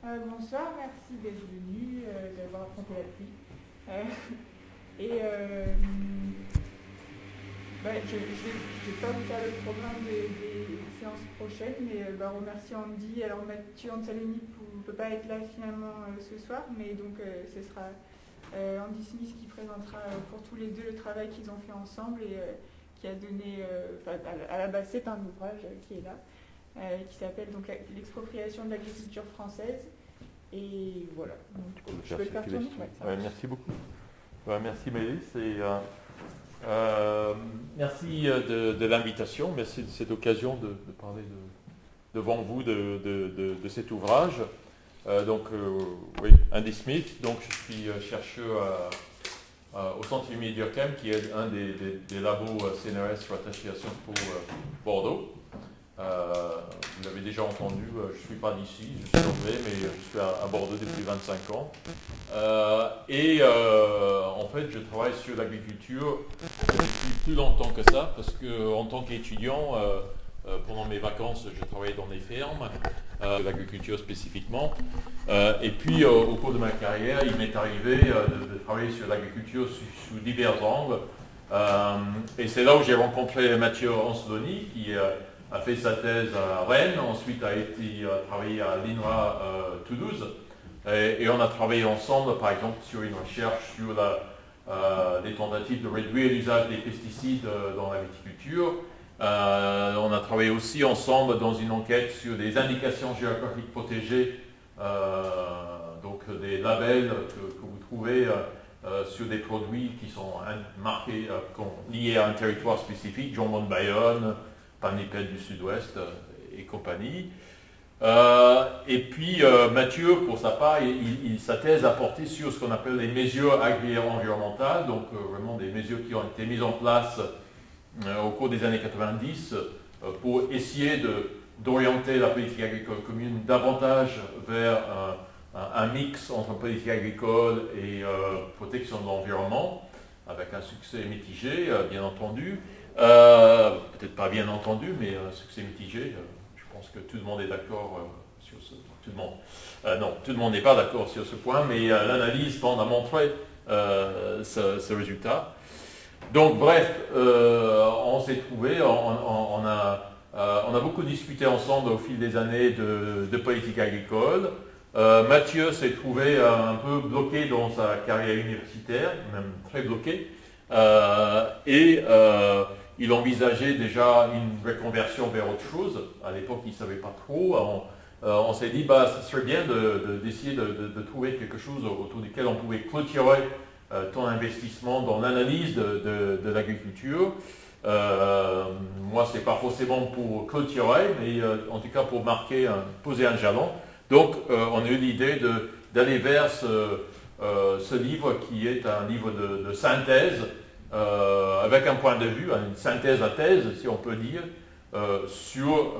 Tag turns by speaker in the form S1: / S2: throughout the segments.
S1: Bonsoir, merci d'être venu, d'avoir affronté la pluie. Euh, et je ne vais pas vous faire le programme des séances prochaines, mais remercie Andy. Alors Mathieu Anzaloni ne peut pas être là finalement ce soir, mais donc ce sera Andy Smith qui présentera pour tous les deux le travail qu'ils ont fait ensemble et qui a donné, à la base c'est un ouvrage qui est là, qui s'appelle donc l'expropriation de l'agriculture française. Et voilà. Donc, je peux le faire tourner.
S2: Merci beaucoup. Merci Mélisse. Merci de l'invitation. Merci de cette occasion de parler devant vous de cet ouvrage. Oui, Andy Smith. Donc, je suis chercheur au Centre Lumière d'Urquem, qui est un des labos CNRS rattachés à Sciences Po Bordeaux. Vous l'avez déjà entendu, je ne suis pas d'ici, je suis anglais, mais je suis à Bordeaux depuis 25 ans. En fait, je travaille sur l'agriculture depuis plus longtemps que ça, parce qu'en tant qu'étudiant, pendant mes vacances, je travaillais dans des fermes, l'agriculture spécifiquement. Et puis, au cours de ma carrière, il m'est arrivé de travailler sur l'agriculture sous divers angles. Et c'est là où j'ai rencontré Mathieu Anzaloni, qui a fait sa thèse à Rennes, ensuite a été travaillé à l'INRA Toulouse, et on a travaillé ensemble, par exemple, sur une recherche sur des tentatives de réduire l'usage des pesticides dans la viticulture. On a travaillé aussi ensemble dans une enquête sur des indications géographiques protégées, donc des labels que vous trouvez sur des produits qui sont marqués, liés à un territoire spécifique, Jambon de Bayonne, Panipel du Sud-Ouest et compagnie. Et puis Mathieu, pour sa part, sa thèse a porté sur ce qu'on appelle les mesures agri-environnementales, donc vraiment des mesures qui ont été mises en place au cours des années 90 pour essayer d'orienter la politique agricole commune davantage vers un mix entre politique agricole et protection de l'environnement, avec un succès mitigé, bien entendu. Peut-être pas bien entendu, mais un succès mitigé. Je pense que tout le monde est d'accord sur ce point. Tout le monde. Non, tout le monde n'est pas d'accord sur ce point, mais l'analyse tend à montrer ce résultat. Donc, bref, on s'est trouvé, on a beaucoup discuté ensemble au fil des années de politique agricole. Mathieu s'est trouvé un peu bloqué dans sa carrière universitaire, même très bloqué. Il envisageait déjà une reconversion vers autre chose. À l'époque, il ne savait pas trop. On s'est dit, ce serait bien d'essayer de trouver quelque chose autour duquel on pouvait clôturer ton investissement dans l'analyse de l'agriculture. Moi, ce n'est pas forcément pour clôturer, mais en tout cas pour poser un jalon. Donc, on a eu l'idée d'aller vers ce livre qui est un livre de synthèse, avec un point de vue, une synthèse à thèse, si on peut dire, sur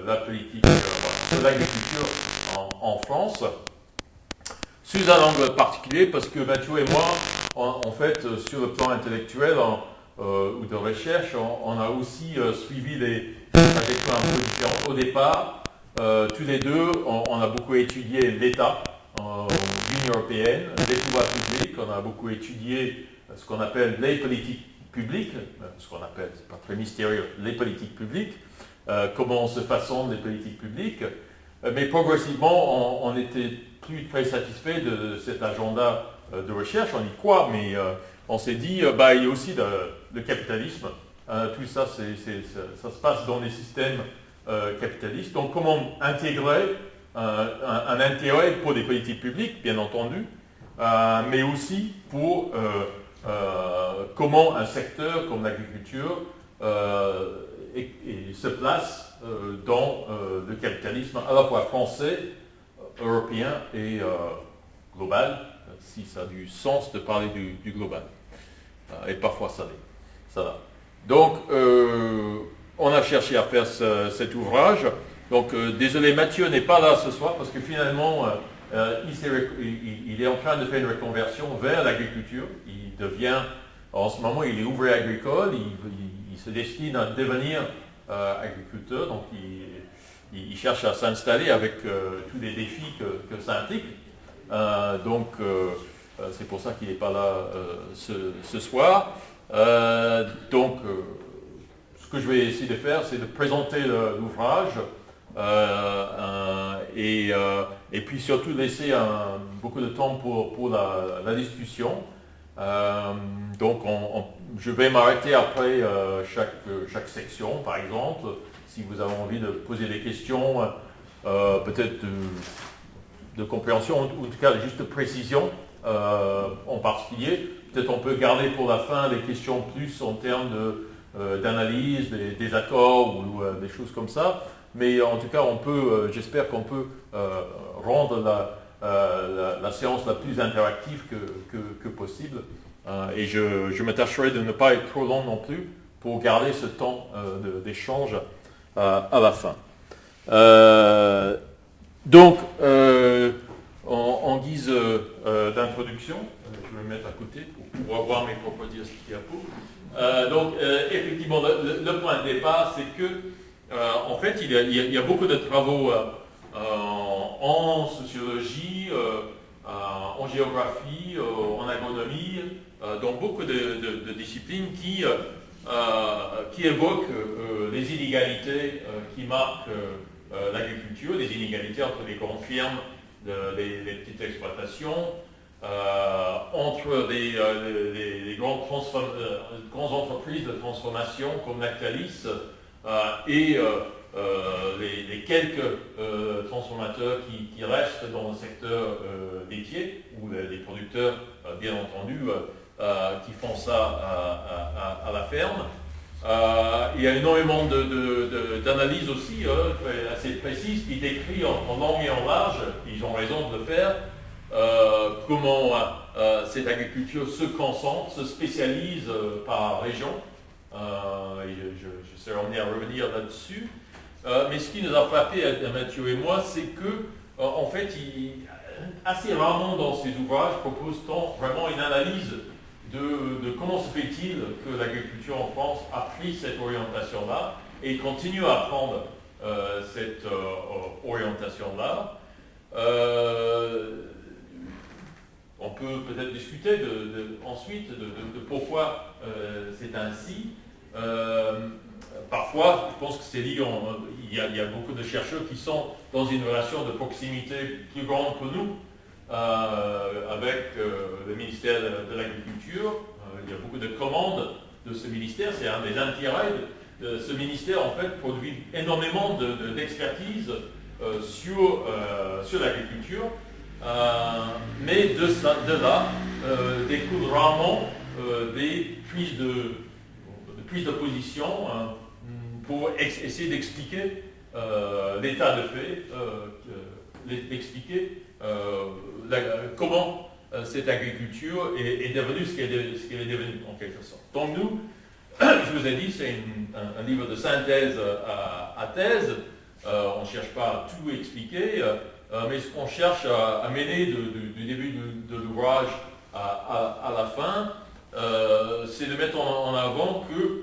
S2: la politique de l'agriculture en France, sous un angle particulier, parce que Mathieu et moi, en fait, sur le plan intellectuel ou de recherche, on a aussi suivi des trajectoires un peu différentes. Au départ, tous les deux, on a beaucoup étudié l'État, l'Union européenne, les pouvoirs publics, on a beaucoup étudié ce qu'on appelle les politiques publiques, ce qu'on appelle, c'est pas très mystérieux, les politiques publiques, comment se façonnent les politiques publiques, mais progressivement, on n'était plus très satisfait de cet agenda de recherche, on y croit, mais on s'est dit, il y a aussi le capitalisme, tout ça, ça se passe dans les systèmes capitalistes, donc comment intégrer un intérêt pour des politiques publiques, bien entendu, mais aussi pour comment un secteur comme l'agriculture se place dans le capitalisme à la fois français, européen et global, si ça a du sens de parler du global. Et parfois ça l'est. Ça va. Donc, on a cherché à faire cet ouvrage. Donc, désolé, Mathieu n'est pas là ce soir parce que finalement, il est en train de faire une reconversion vers l'agriculture. Il devient, en ce moment, il est ouvrier agricole. Il se destine à devenir agriculteur. Donc, il cherche à s'installer avec tous les défis que ça implique. Donc, c'est pour ça qu'il n'est pas là ce soir. Donc, ce que je vais essayer de faire, c'est de présenter l'ouvrage et puis surtout laisser beaucoup de temps pour la discussion. Donc, je vais m'arrêter après chaque section, par exemple, si vous avez envie de poser des questions, peut-être de compréhension, ou en tout cas juste de précision en particulier. Peut-être on peut garder pour la fin des questions plus en termes d'analyse, des accords ou des choses comme ça. Mais en tout cas, j'espère qu'on peut rendre la séance la plus interactive que possible. Et je m'attacherai de ne pas être trop long non plus pour garder ce temps d'échange à la fin. Donc, en guise d'introduction, je vais me mettre à côté pour pouvoir voir mes propres diapos. Donc, effectivement, le point de départ, c'est que, en fait, il y a beaucoup de travaux en sociologie, en géographie, en agronomie, dans beaucoup de disciplines qui évoquent les inégalités qui marquent l'agriculture, les inégalités entre les grandes firmes, les petites exploitations, entre les grandes entreprises de transformation comme Lactalis et les quelques transformateurs qui restent dans le secteur laitier, ou les producteurs, bien entendu, qui font ça à la ferme. Il y a énormément d'analyses aussi assez précises qui décrivent en long et en large, ils ont raison de le faire, comment cette agriculture se concentre, se spécialise par région. Je serai amené à revenir là-dessus. Mais ce qui nous a frappé à Mathieu et moi, c'est que, en fait, assez rarement dans ses ouvrages propose-t-on vraiment une analyse de comment se fait-il que l'agriculture en France a pris cette orientation-là et continue à prendre cette orientation-là. On peut peut-être discuter ensuite de pourquoi c'est ainsi. Parfois, je pense que c'est lié, il y a beaucoup de chercheurs qui sont dans une relation de proximité plus grande que nous avec le ministère de l'Agriculture. Il y a beaucoup de commandes de ce ministère, c'est un des intérêts de ce ministère, en fait, produit énormément d'expertise sur l'agriculture, mais de là découlent rarement des prises de position pour essayer d'expliquer l'état de fait, d'expliquer comment cette agriculture est devenue ce qu'elle est devenue en quelque sorte. Donc nous, je vous ai dit, c'est un livre de synthèse à thèse. On ne cherche pas à tout expliquer, mais ce qu'on cherche à mener du début de l'ouvrage à la fin, c'est de mettre en avant que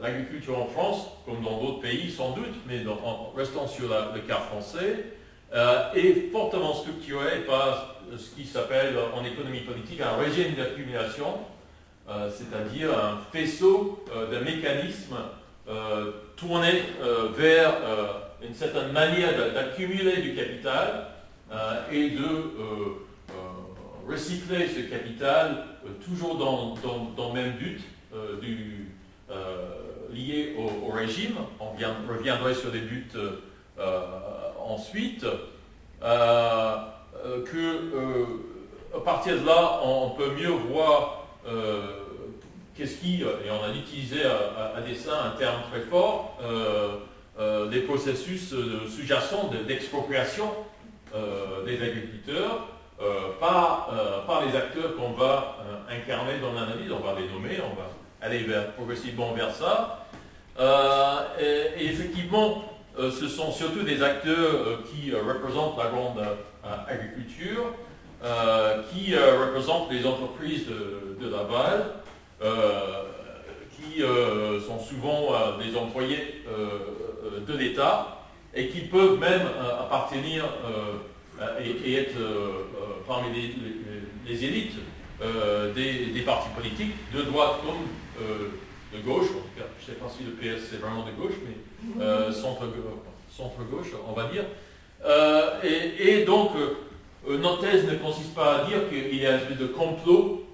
S2: l'agriculture en France, comme dans d'autres pays sans doute, mais en restant sur le cas français, est fortement structurée par ce qui s'appelle en économie politique un régime d'accumulation, c'est-à-dire un faisceau de mécanismes tournés vers une certaine manière d'accumuler du capital et de recycler ce capital toujours dans le même but lié au régime. On reviendrait sur des buts ensuite. À partir de là, on peut mieux voir et on a utilisé à dessein un terme très fort, les processus sous-jacents d'expropriation des agriculteurs par les acteurs qu'on va incarner dans l'analyse. On va les nommer, on va aller progressivement vers ça. Et effectivement, ce sont surtout des acteurs qui représentent la grande agriculture, qui représentent les entreprises de l'aval, qui sont souvent des employés de l'État et qui peuvent même appartenir et être parmi les élites des partis politiques, de droite comme de gauche. En tout cas, je ne sais pas si le PS c'est vraiment de gauche, mais centre-gauche, on va dire. Et donc, notre thèse ne consiste pas à dire qu'il y a un espèce de complot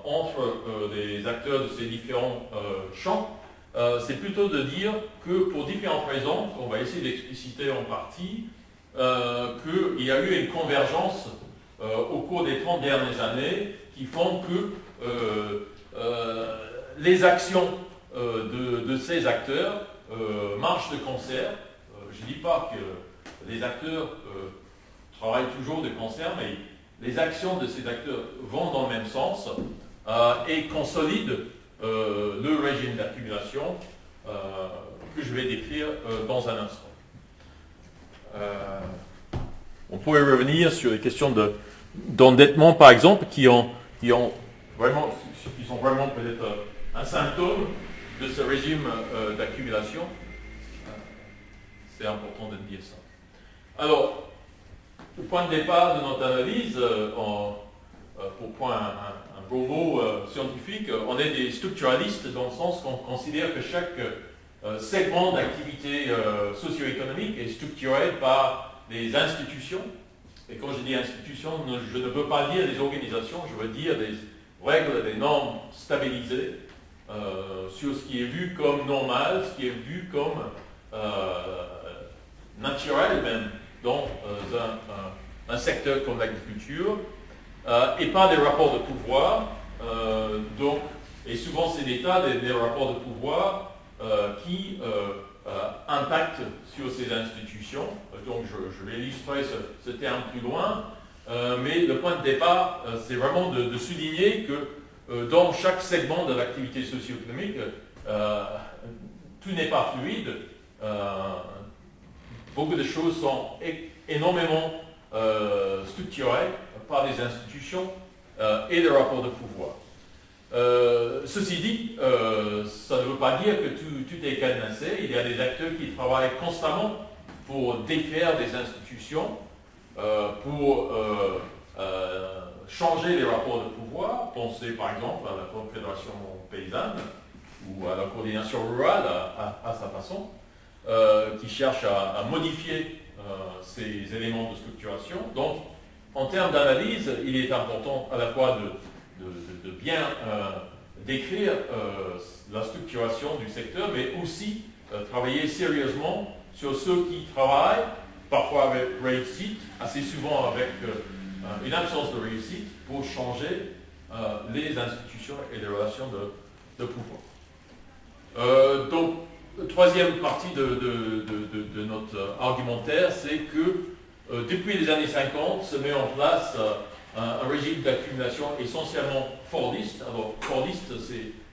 S2: entre les acteurs de ces différents champs. C'est plutôt de dire que pour différentes raisons, qu'on va essayer d'expliciter en partie, qu'il y a eu une convergence au cours des 30 dernières années qui font que les actions de ces acteurs marchent de concert. Je ne dis pas que les acteurs travaillent toujours de concert, mais les actions de ces acteurs vont dans le même sens et consolident le régime d'accumulation que je vais décrire dans un instant. On pourrait revenir sur les questions d'endettement, par exemple, qui sont vraiment peut-être un symptôme de ce régime d'accumulation. C'est important de dire ça. Alors, le point de départ de notre analyse, pour prendre un gros mot scientifique, on est des structuralistes dans le sens qu'on considère que chaque segment d'activité socio-économique est structuré par des institutions. Et quand je dis institutions, je ne veux pas dire des organisations, je veux dire des règles, des normes stabilisées sur ce qui est vu comme normal, ce qui est vu comme naturel même dans un secteur comme l'agriculture, et pas des rapports de pouvoir. Et souvent c'est l'État, des rapports de pouvoir qui impactent sur ces institutions. Donc je vais illustrer ce terme plus loin, mais le point de départ, c'est vraiment de souligner que dans chaque segment de l'activité socio-économique, tout n'est pas fluide. Beaucoup de choses sont énormément structurées par des institutions et des rapports de pouvoir. Ceci dit, ça ne veut pas dire que tout est cadenassé. Il y a des acteurs qui travaillent constamment pour défaire des institutions, pour changer les rapports de pouvoir. Pensez par exemple à la Confédération paysanne ou à la coordination rurale à sa façon, qui cherche à modifier ces éléments de structuration. Donc, en termes d'analyse, il est important à la fois de bien décrire la structuration du secteur, mais aussi travailler sérieusement sur ceux qui travaillent, parfois avec réussite, assez souvent avec une absence de réussite, pour changer les institutions et les relations de pouvoir. Donc, la troisième partie de notre argumentaire, c'est que depuis les années 50, se met en place un régime d'accumulation essentiellement fordiste. Alors, fordiste,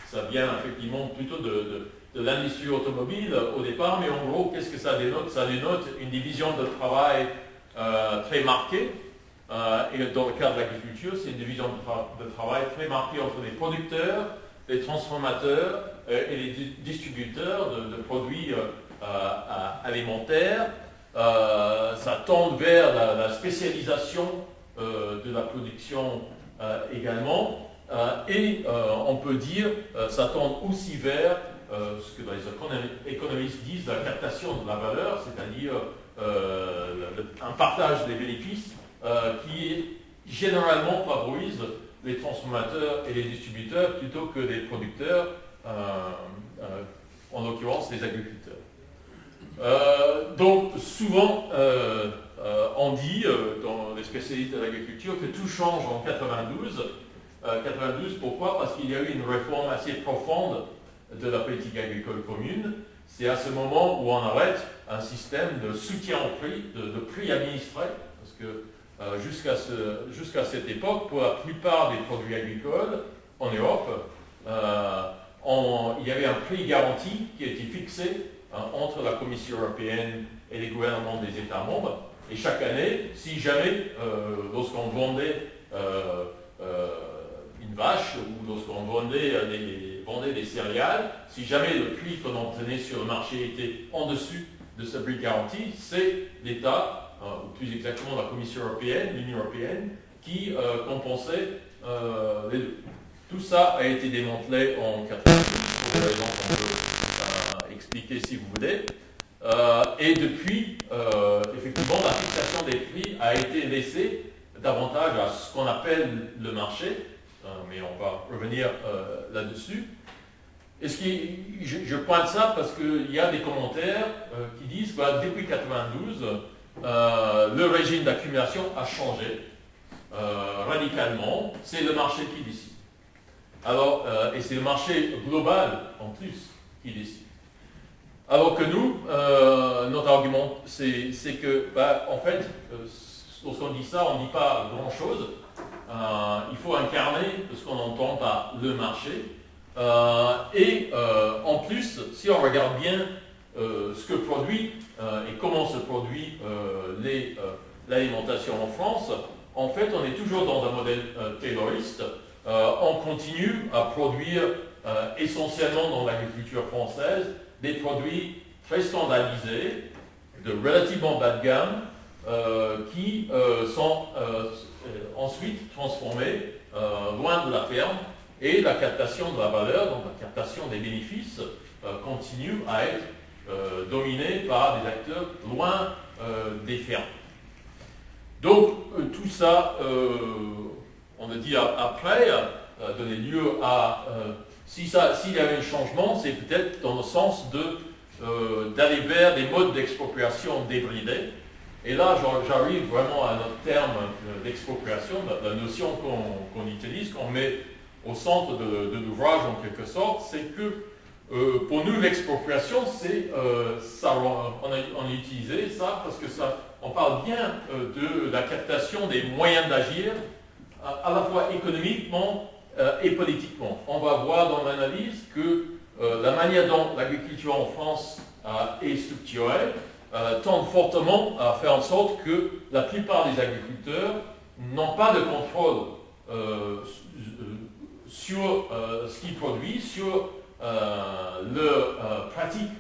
S2: ça vient effectivement plutôt de l'industrie automobile au départ, mais en gros, qu'est-ce que ça dénote? Ça dénote une division de travail très marquée. Et dans le cas de l'agriculture, c'est une division de travail très marquée entre les producteurs, les transformateurs et les distributeurs de produits alimentaires. Ça tend vers la spécialisation de la production également. Et on peut dire ça tend aussi vers ce que les économistes disent la captation de la valeur, c'est-à-dire un partage des bénéfices qui généralement favorise les transformateurs et les distributeurs plutôt que les producteurs, en l'occurrence les agriculteurs. Donc souvent on dit dans les spécialistes de l'agriculture que tout change en 92. 92, pourquoi? Parce qu'il y a eu une réforme assez profonde de la politique agricole commune. C'est à ce moment où on arrête un système de soutien au prix, de prix administré, parce que jusqu'à cette époque, pour la plupart des produits agricoles en Europe, il y avait un prix garanti qui était fixé entre la Commission européenne et les gouvernements des États membres. Et chaque année, si jamais, lorsqu'on vendait une vache ou lorsqu'on vendait des vendait des céréales, si jamais le prix qu'on obtenait sur le marché était en dessus de ce prix garanti, c'est l'État, ou plus exactement la Commission européenne, l'Union européenne, qui compensait les deux. Tout ça a été démantelé en 1992, pour des raisons qu'on peut expliquer si vous voulez. Et depuis, effectivement, la fixation des prix a été laissée davantage à ce qu'on appelle le marché, mais on va revenir là-dessus. Je pointe ça parce qu'il y a des commentaires qui disent que depuis 1992, le régime d'accumulation a changé radicalement. C'est le marché qui décide. Alors, et c'est le marché global en plus qui décide. Alors que nous, notre argument, c'est que, en fait, lorsqu'on dit ça, on ne dit pas grand-chose. Il faut incarner ce qu'on entend par le marché. En plus, si on regarde bien ce que produit et comment se produit l'alimentation en France, en fait, on est toujours dans un modèle tayloriste. On continue à produire essentiellement dans l'agriculture française des produits très standardisés, de relativement bas de gamme, qui sont ensuite transformés loin de la ferme, et la captation de la valeur, donc la captation des bénéfices, continue à être dominée par des acteurs loin des fermes. Donc tout ça, on a dit après, a donné lieu à... s'il y avait un changement, c'est peut-être dans le sens d'aller vers des modes d'expropriation débridés. Et là, j'arrive vraiment à notre terme d'expropriation, la notion qu'on utilise, qu'on met au centre de l'ouvrage en quelque sorte, c'est que pour nous l'expropriation, c'est on a utilisé ça parce que on parle bien de la captation des moyens d'agir, à la fois économiquement et politiquement. On va voir dans l'analyse que la manière dont l'agriculture en France est structurée tend fortement à faire en sorte que la plupart des agriculteurs n'ont pas de contrôle sur ce qu'ils produisent, sur leurs pratiques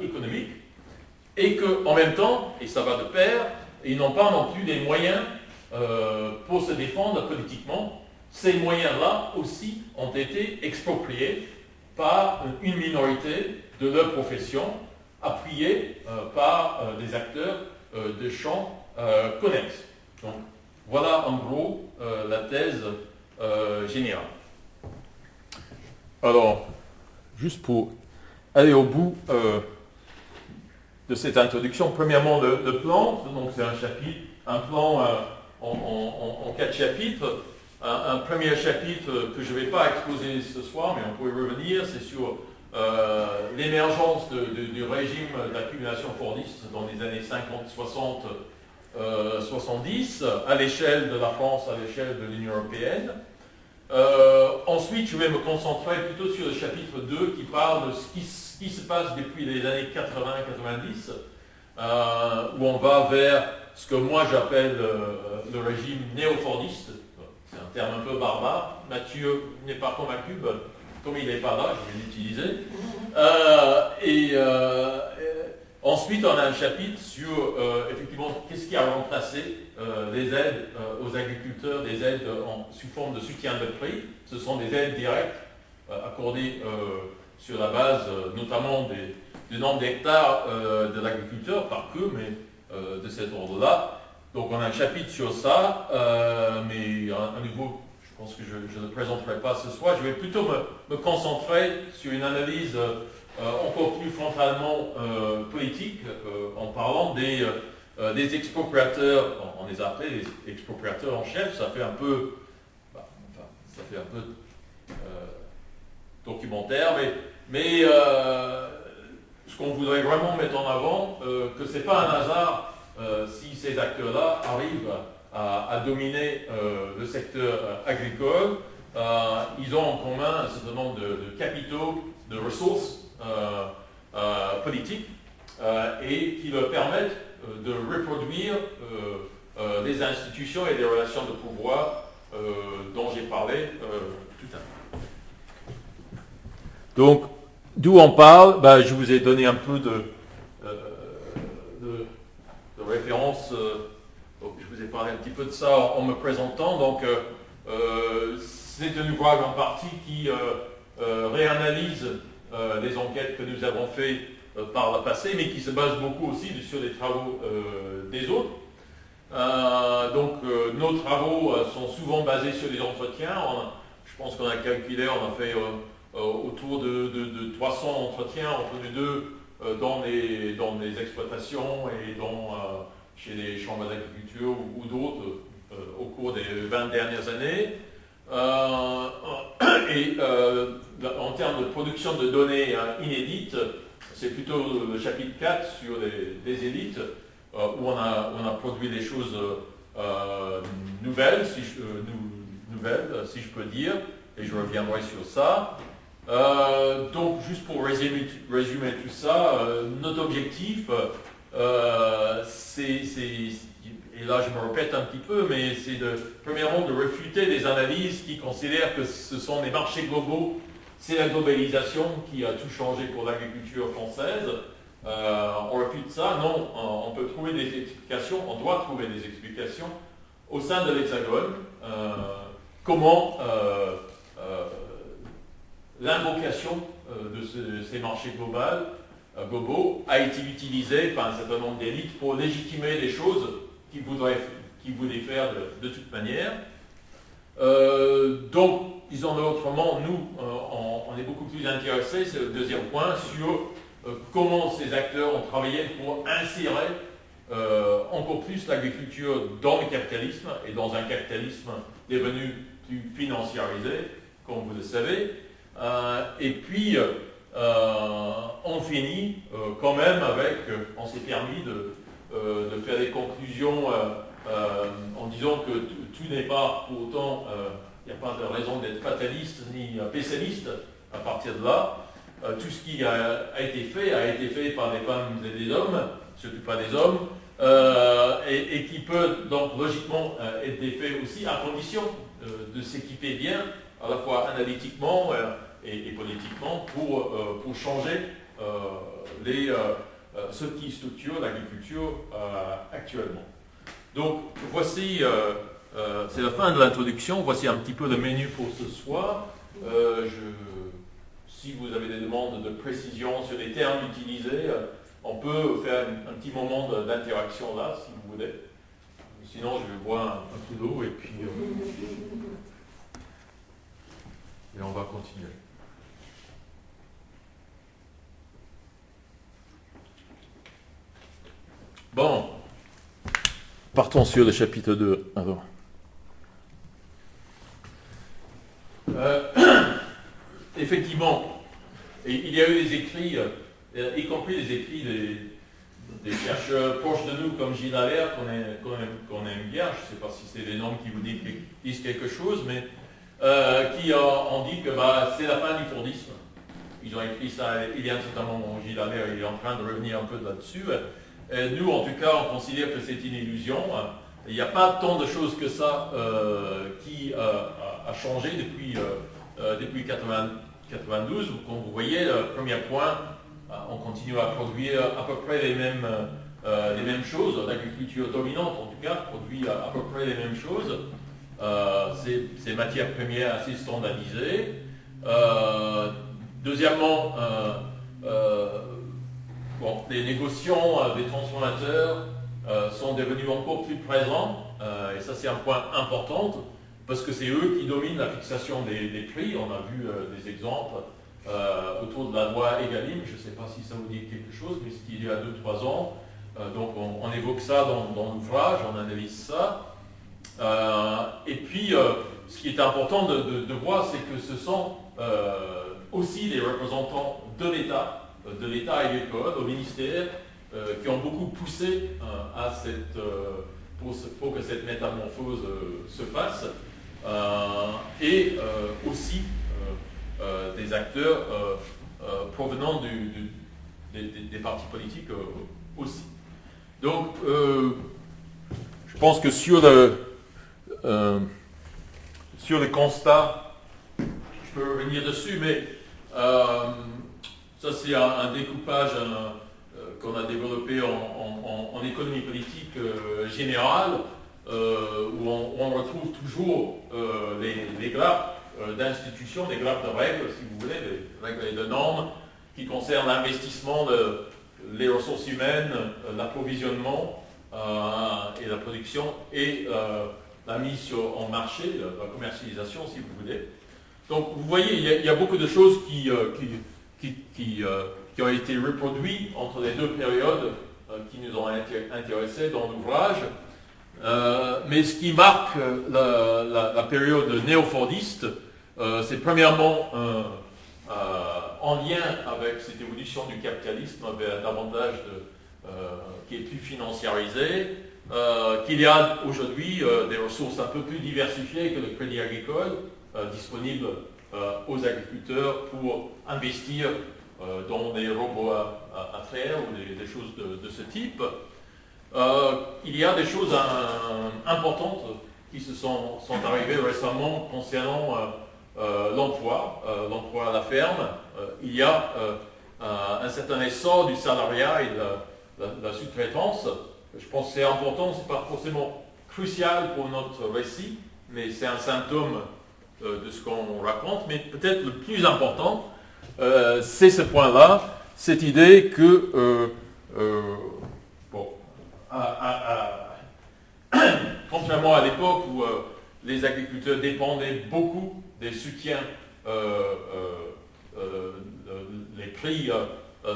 S2: économiques, et qu'en même temps, et ça va de pair, ils n'ont pas non plus les moyens pour se défendre politiquement. Ces moyens-là aussi ont été expropriés par une minorité de leur profession, appuyée par des acteurs de champs connexes. Donc voilà en gros la thèse générale. Alors, juste pour aller au bout de cette introduction, premièrement le plan, donc c'est un plan en 4 chapitres. Un premier chapitre que je ne vais pas exposer ce soir, mais on pourrait revenir, c'est sur l'émergence du régime d'accumulation fordiste dans les années 50, 60, 70, à l'échelle de la France, à l'échelle de l'Union européenne. Ensuite, je vais me concentrer plutôt sur le chapitre 2 qui parle de ce qui se passe depuis les années 80-90, où on va vers ce que moi j'appelle le régime néo-fordiste. C'est un terme un peu barbare. Mathieu n'est pas convaincu, comme il n'est pas là, je vais l'utiliser. Ensuite, on a un chapitre sur, effectivement, qu'est-ce qui a remplacé les aides aux agriculteurs, des aides sous forme de soutien de prix. Ce sont des aides directes accordées sur la base notamment du nombre d'hectares de l'agriculteur, par peu, mais de cet ordre-là. Donc on a un chapitre sur ça, mais à nouveau, je pense que je ne le présenterai pas ce soir. Je vais plutôt me concentrer sur une analyse encore plus frontalement politique, en parlant des expropriateurs. On les appelait les expropriateurs en chef. Ça fait un peu, documentaire, mais ce qu'on voudrait vraiment mettre en avant, que ce n'est pas un hasard si ces acteurs-là arrivent à dominer le secteur agricole. Ils ont en commun un certain nombre de capitaux, de ressources politiques, et qui leur permettent de reproduire les institutions et les relations de pouvoir dont j'ai parlé tout à l'heure. Donc, d'où on parle, je vous ai donné un peu de référence. Donc, je vous ai parlé un petit peu de ça en me présentant. Donc, c'est un ouvrage en partie qui réanalyse les enquêtes que nous avons faites par le passé, mais qui se base beaucoup aussi sur les travaux des autres. Nos travaux sont souvent basés sur des entretiens. Je pense qu'on a calculé, on a fait autour de 300 entretiens entre nous deux dans les exploitations et chez les chambres d'agriculture ou d'autres au cours des 20 dernières années. En termes de production de données inédites, c'est plutôt le chapitre 4 sur les élites, où on a produit des choses nouvelles, si je peux dire, et je reviendrai sur ça. Donc, juste pour résumer tout ça, notre objectif, et là je me répète un petit peu, mais c'est premièrement de réfuter des analyses qui considèrent que ce sont les marchés globaux, c'est la globalisation qui a tout changé pour l'agriculture française. On réfute ça, non, on peut trouver des explications, on doit trouver des explications au sein de l'Hexagone, comment l'invocation de ces marchés globaux a été utilisée par un certain nombre d'élites pour légitimer des choses qu'ils voulaient faire de toute manière. Donc, disons autrement, nous, on est beaucoup plus intéressés, c'est le deuxième point, sur comment ces acteurs ont travaillé pour insérer encore plus l'agriculture dans le capitalisme et dans un capitalisme devenu plus financiarisé, comme vous le savez. Et puis, on finit quand même avec, on s'est permis de faire des conclusions en disant que tout n'est pas pour autant, il n'y a pas de raison d'être fataliste ni pessimiste à partir de là. Tout ce qui a été fait par des femmes et des hommes, surtout pas des hommes, et qui peut donc logiquement être fait aussi à condition de s'équiper bien, à la fois analytiquement et politiquement, pour changer ce qui structure l'agriculture actuellement. Donc voici, c'est la fin de l'introduction, voici un petit peu le menu pour ce soir. Si vous avez des demandes de précision sur les termes utilisés, on peut faire un petit moment d'interaction là, si vous voulez. Sinon, je vais boire un coup d'eau et puis et on va continuer. Bon, partons sur le chapitre 2. Alors. Effectivement, il y a eu des écrits, y compris des écrits des chercheurs proches de nous comme Gilles Allaire, qu'on aime bien, je ne sais pas si c'est des noms qui vous disent quelque chose, mais qui ont dit que c'est la fin du Fordisme. Ils ont écrit ça il y a un certain moment, Gilles Allaire il est en train de revenir un peu là-dessus. Nous, en tout cas, on considère que c'est une illusion. Il n'y a pas tant de choses que ça qui a changé depuis 92. Comme vous voyez, le premier point, on continue à produire à peu près les mêmes choses. L'agriculture dominante, en tout cas, produit à peu près les mêmes choses. Ces matières premières assez standardisées. Deuxièmement, les négociants, les transformateurs sont devenus encore plus présents, et ça c'est un point important, parce que c'est eux qui dominent la fixation des prix. On a vu des exemples autour de la loi Egalim, je ne sais pas si ça vous dit quelque chose, mais c'était il y a 2-3 ans. Donc on évoque ça dans l'ouvrage, on analyse ça. Et puis, ce qui est important de voir, c'est que ce sont aussi les représentants de l'État agricole, au ministère, qui ont beaucoup poussé pour que cette métamorphose se fasse, et aussi des acteurs provenant des partis politiques aussi. Donc, je pense que sur le constat, je peux revenir dessus, mais Ça, c'est un découpage qu'on a développé en économie politique générale, où on retrouve toujours les grappes d'institutions, des grappes de règles, si vous voulez, des règles et de normes qui concernent l'investissement, les ressources humaines, l'approvisionnement et la production et la mise en marché, la commercialisation, si vous voulez. Donc, vous voyez, il y a beaucoup de choses qui ont été reproduites entre les deux périodes qui nous ont intéressés dans l'ouvrage. Mais ce qui marque la période néo-fordiste, c'est premièrement en lien avec cette évolution du capitalisme vers davantage qui est plus financiarisé, qu'il y a aujourd'hui des ressources un peu plus diversifiées que le crédit agricole disponibles aux agriculteurs pour investir dans des robots à traire ou des choses de ce type. Il y a des choses importantes qui se sont arrivées récemment concernant l'emploi à la ferme. Il y a un certain essor du salariat et de la sous-traitance. Je pense que c'est important, c'est pas forcément crucial pour notre récit, mais c'est un symptôme de ce qu'on raconte. Mais peut-être le plus important, c'est ce point-là, cette idée que contrairement à l'époque où les agriculteurs dépendaient beaucoup des soutiens, les prix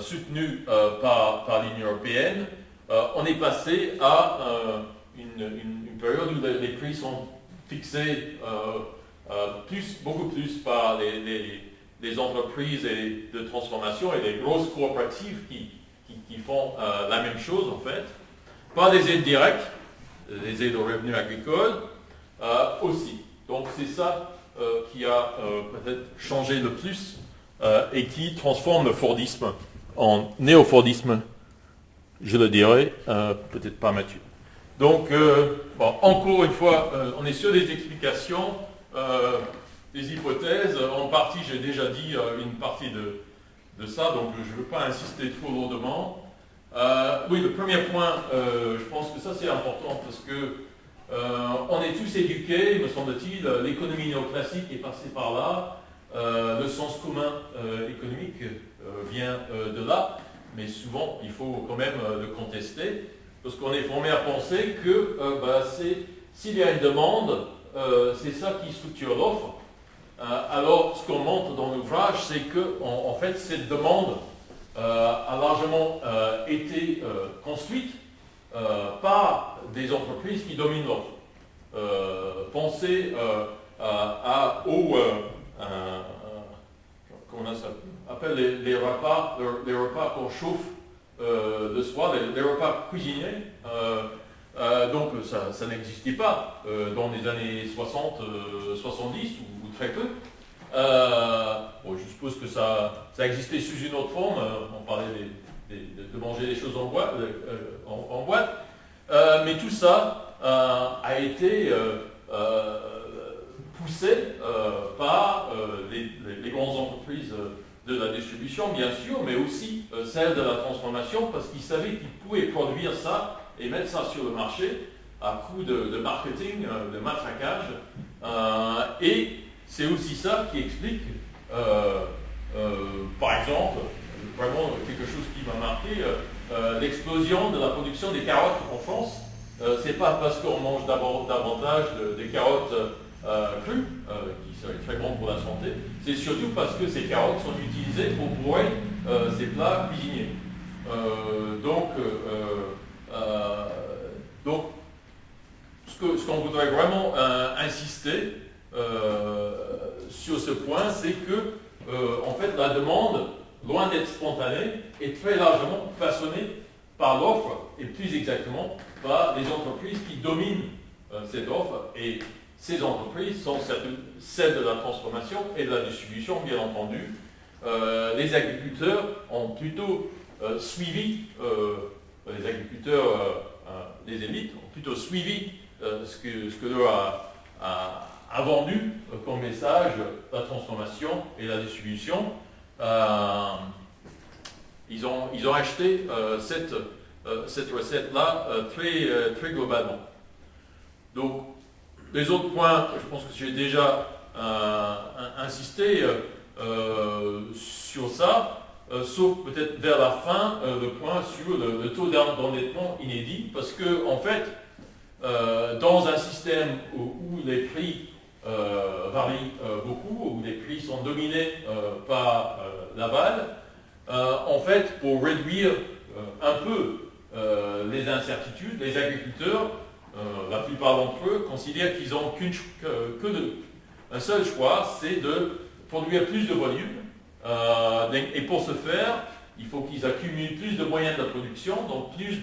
S2: soutenus par l'Union européenne, on est passé à une période où les prix sont fixés beaucoup plus par les entreprises de transformation et les grosses coopératives qui font la même chose en fait, par des aides directes, les aides aux revenus agricoles aussi. Donc c'est ça qui a peut-être changé le plus et qui transforme le Fordisme en néo-Fordisme, je le dirais, peut-être pas Mathieu. Donc, encore une fois, on est sur des explications, des hypothèses. En partie, j'ai déjà dit une partie de ça, donc je ne veux pas insister trop lourdement. Oui, le premier point, je pense que ça c'est important parce que on est tous éduqués, me semble-t-il, l'économie néoclassique est passée par là, le sens commun économique vient de là, mais souvent il faut quand même le contester, parce qu'on est formé à penser que s'il y a une demande, c'est ça qui structure l'offre. Alors ce qu'on montre dans l'ouvrage, c'est que en fait cette demande a largement été construite par des entreprises qui dominent l'offre. Pensez comment ça s'appelle les repas qu'on chauffe le soir, les repas cuisinés. Donc ça n'existait pas dans les années 60, 70 ou très peu. Je suppose que ça existait sous une autre forme. On parlait de manger des choses en boîte. Mais tout ça a été poussé par les grandes entreprises de la distribution, bien sûr, mais aussi celles de la transformation, parce qu'ils savaient qu'ils pouvaient produire ça et mettre ça sur le marché à coup de marketing, de matraquage. Et c'est aussi ça qui explique, par exemple, vraiment quelque chose qui m'a marqué, l'explosion de la production des carottes en France. C'est pas parce qu'on mange davantage des carottes crues, qui seraient très bonnes pour la santé, c'est surtout parce que ces carottes sont utilisées pour bourrer ces plats cuisinés. Donc, ce qu'on voudrait vraiment insister sur ce point, c'est que en fait, la demande, loin d'être spontanée, est très largement façonnée par l'offre, et plus exactement par les entreprises qui dominent cette offre. Et ces entreprises sont celles de la transformation et de la distribution, bien entendu. Les agriculteurs ont plutôt suivi, les agriculteurs, les élites ont plutôt suivi ce que leur a vendu comme message la transformation et la distribution. ils ont acheté cette recette-là très globalement. Donc, les autres points, je pense que j'ai déjà insisté sur ça, sauf peut-être vers la fin, le point sur le taux d'endettement inédit, parce que en fait, dans un système où les prix varient beaucoup, où les prix sont dominés par l'aval, en fait, pour réduire un peu les incertitudes, les agriculteurs, la plupart d'entre eux, considèrent qu'ils n'ont un seul choix, c'est de produire plus de volume. Et pour ce faire, il faut qu'ils accumulent plus de moyens de production, donc plus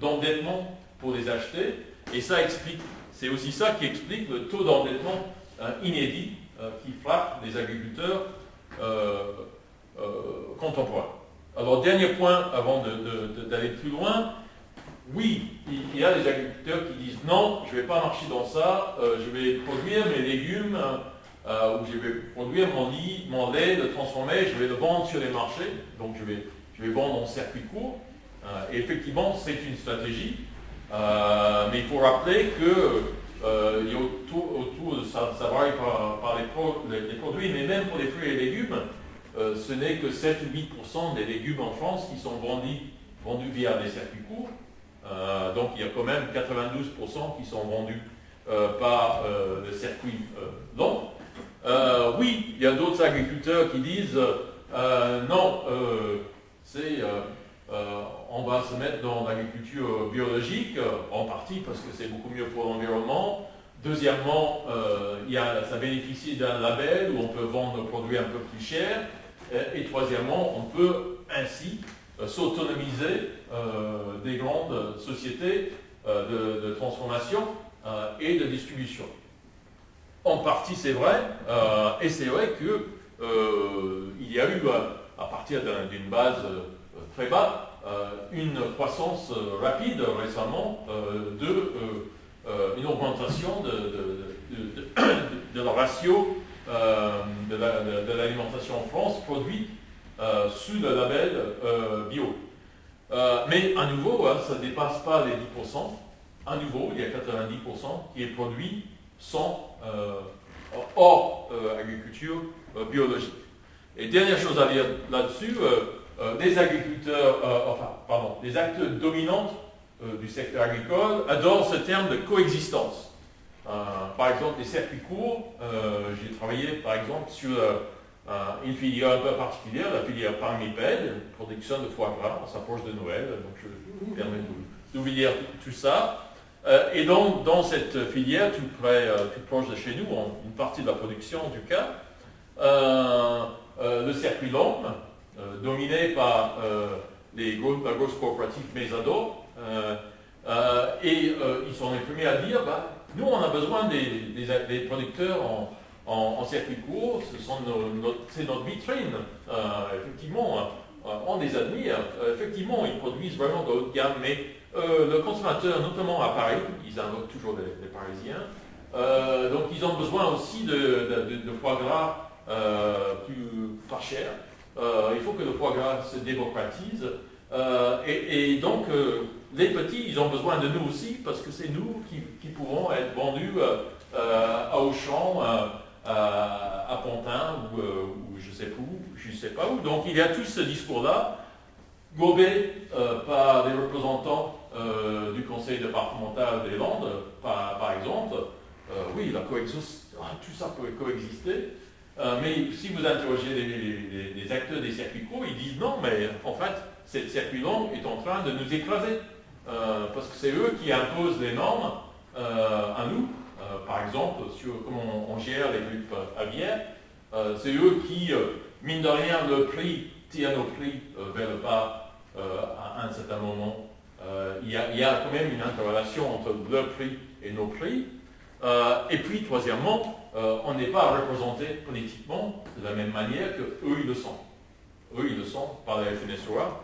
S2: d'endettement pour les acheter. Et ça explique, c'est aussi ça qui explique le taux d'endettement inédit qui frappe les agriculteurs contemporains. Alors, dernier point avant d'aller plus loin, oui, il y a des agriculteurs qui disent non, je ne vais pas marcher dans ça, je vais produire mes légumes, ou je vais produire mon lait, le transformer, je vais le vendre sur les marchés, donc je vais vendre en circuit court. Et effectivement, c'est une stratégie, mais il faut rappeler que il y a autour de ça varie par les produits, mais même pour les fruits et légumes, ce n'est que 7 ou 8% des légumes en France qui sont vendus via des circuits courts. Donc il y a quand même 92% qui sont vendus par le circuit long. Oui, il y a d'autres agriculteurs qui disent non, on va se mettre dans l'agriculture biologique, en partie parce que c'est beaucoup mieux pour l'environnement. Deuxièmement, ça bénéficie d'un label où on peut vendre nos produits un peu plus chers. Et troisièmement, on peut ainsi s'autonomiser des grandes sociétés de transformation et de distribution. En partie, c'est vrai, et c'est vrai qu'il y a eu, à partir d'une base très basse, une croissance rapide récemment une augmentation de la ratio de l'alimentation en France produite sous le label bio. Mais à nouveau, ça ne dépasse pas les 10%. À nouveau, il y a 90% qui est produit hors agriculture biologique. Et dernière chose à dire là-dessus, les agriculteurs, les acteurs dominants du secteur agricole adorent ce terme de coexistence. Par exemple, les circuits courts, j'ai travaillé par exemple sur une filière un peu particulière, la filière parmipède, production de foie gras, on s'approche de Noël, donc je vous permets de vous dire tout ça. Et donc, dans cette filière, tout proche de chez nous, une partie de la production en tout cas, le circuit long, dominé par la grosse coopérative Mesador, et ils sont les premiers à dire, nous on a besoin des producteurs en circuit court, c'est notre vitrine. Effectivement, on les admire, effectivement ils produisent vraiment de haute gamme, mais le consommateur, notamment à Paris, ils invoquent toujours les Parisiens, donc ils ont besoin aussi de foie gras pas cher. Il faut que le foie gras se démocratise. Et donc, les petits, ils ont besoin de nous aussi, parce que c'est nous qui pouvons être vendus à Auchan, à Pantin, ou je ne sais pas où. Donc, il y a tout ce discours-là, gobé par les représentants du conseil départemental des Landes, par exemple. Oui, tout ça peut coexister. Mais si vous interrogez les acteurs des circuits courts, ils disent non, mais en fait, ce circuit long est en train de nous écraser. Parce que c'est eux qui imposent les normes à nous. Par exemple, sur comment on gère les grippes aviaires. C'est eux qui, mine de rien, le prix tire nos prix vers le bas à un certain moment. Il y a quand même une interrelation entre leur prix et nos prix. Et puis, troisièmement, on n'est pas représenté politiquement de la même manière qu'eux, ils le sont. Eux, ils le sont par la FNSEA.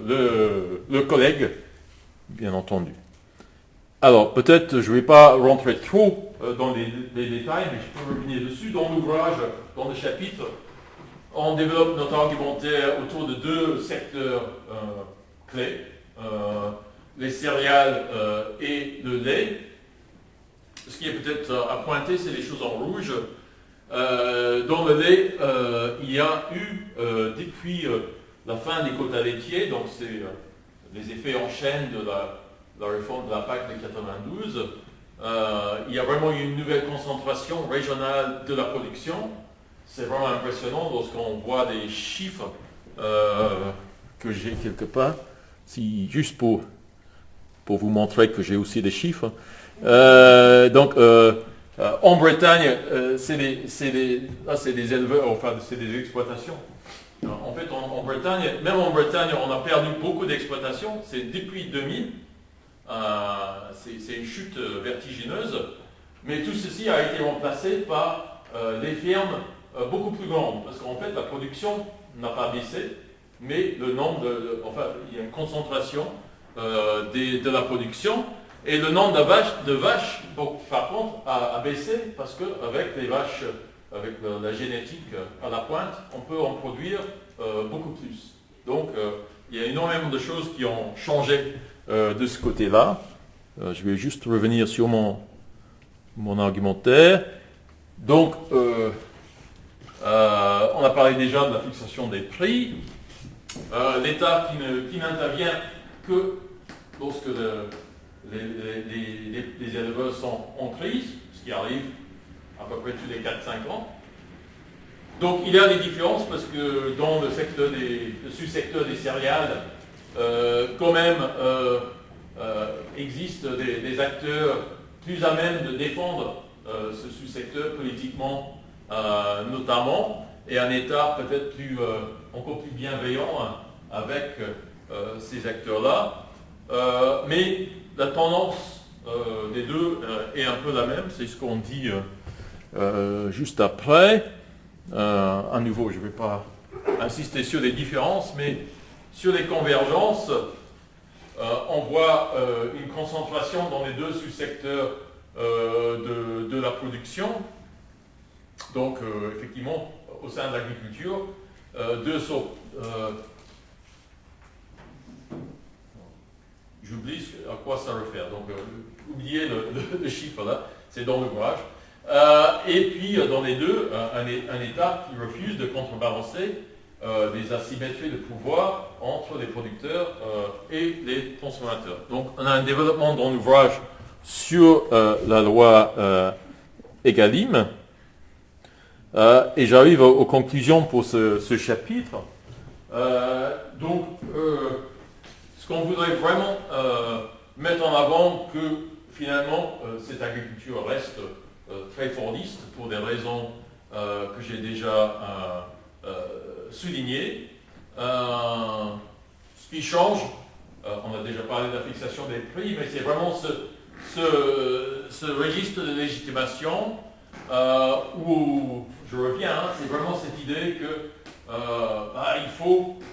S2: Le collègue, bien entendu. Alors, peut-être je ne vais pas rentrer trop dans les détails, mais je peux revenir dessus. Dans l'ouvrage, dans le chapitre, on développe notre argumentaire autour de deux secteurs clés, les céréales et le lait. Ce qui est peut-être à pointer, c'est les choses en rouge. Dans le lait, il y a eu, depuis la fin des quotas laitiers, donc c'est les effets en chaîne de la réforme de la PAC de 92, il y a vraiment eu une nouvelle concentration régionale de la production. C'est vraiment impressionnant lorsqu'on voit des chiffres que j'ai quelque part, juste pour vous montrer que j'ai aussi des chiffres. En Bretagne, c'est des éleveurs, enfin c'est des exploitations. En fait, même en Bretagne, on a perdu beaucoup d'exploitations. C'est depuis 2000. C'est une chute vertigineuse. Mais tout ceci a été remplacé par des fermes beaucoup plus grandes. Parce qu'en fait, la production n'a pas baissé, mais le nombre il y a une concentration de la production. Et le nombre de vaches, par contre, a baissé parce qu'avec les vaches, avec la génétique à la pointe, on peut en produire beaucoup plus. Donc, il y a énormément de choses qui ont changé de ce côté-là. Je vais juste revenir sur mon argumentaire. Donc, on a parlé déjà de la fixation des prix. L'État qui n'intervient que lorsque les éleveurs sont en crise, ce qui arrive à peu près tous les 4-5 ans. Donc il y a des différences parce que dans le sous-secteur des céréales, quand même, existent des acteurs plus à même de défendre ce sous-secteur politiquement notamment, et un État peut-être encore plus bienveillant avec ces acteurs-là. Mais la tendance des deux est un peu la même, c'est ce qu'on dit juste après. À nouveau, je ne vais pas insister sur les différences, mais sur les convergences, on voit une concentration dans les deux sous-secteurs de la production. Donc, effectivement, au sein de l'agriculture, deux sortes. J'oublie à quoi ça réfère, donc oubliez le chiffre là, c'est dans l'ouvrage. Et puis dans les deux, un État qui refuse de contrebalancer les asymétries de pouvoir entre les producteurs et les consommateurs. Donc on a un développement dans l'ouvrage sur la loi Egalim, et j'arrive aux conclusions pour ce chapitre. Ce qu'on voudrait vraiment mettre en avant, que finalement cette agriculture reste très fordiste pour des raisons que j'ai déjà soulignées. Ce qui change, on a déjà parlé de la fixation des prix, mais c'est vraiment ce registre de légitimation où je reviens, c'est vraiment cette idée que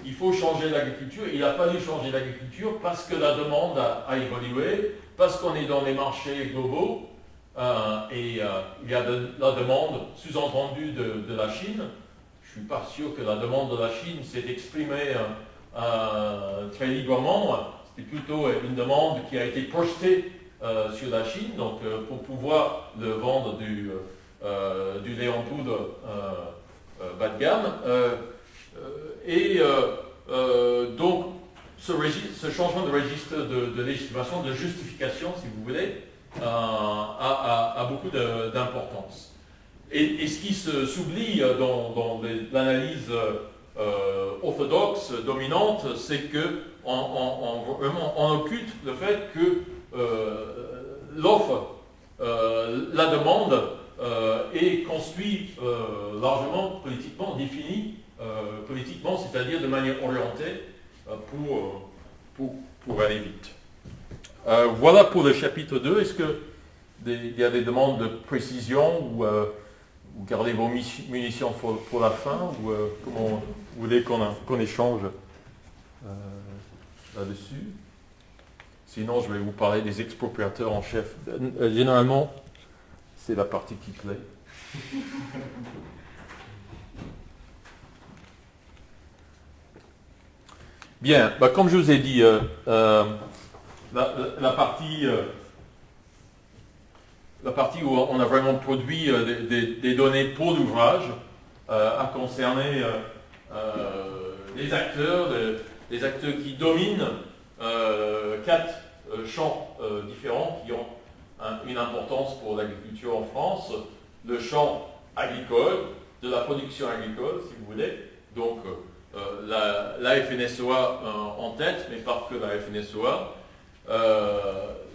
S2: il faut changer l'agriculture. Il a fallu changer l'agriculture parce que la demande a évolué, parce qu'on est dans les marchés globaux, et il y a la demande sous-entendue de la Chine. Je ne suis pas sûr que la demande de la Chine s'est exprimée très librement. C'était plutôt une demande qui a été projetée sur la Chine, donc pour pouvoir le vendre du lait en poudre bas de gamme. Donc, ce changement de registre de légitimation, de justification, si vous voulez, a beaucoup d'importance. Et ce qui s'oublie dans l'analyse orthodoxe, dominante, c'est qu'on occulte le fait que l'offre, la demande, est construite largement politiquement, définie politiquement, c'est-à-dire de manière orientée pour aller vite. Voilà pour le chapitre 2. Est-ce qu'il y a des demandes de précision ou vous gardez vos munitions pour la fin ou comment vous voulez qu'on échange là-dessus? Sinon, je vais vous parler des expropriateurs en chef. Généralement, c'est la partie qui plaît. Bien, comme je vous ai dit, la partie où on a vraiment produit des données pour l'ouvrage a concerné les acteurs qui dominent 4 champs différents qui ont une importance pour l'agriculture en France. Le champ agricole, de la production agricole, si vous voulez. Donc, la FNSEA en tête, mais pas que la FNSEA.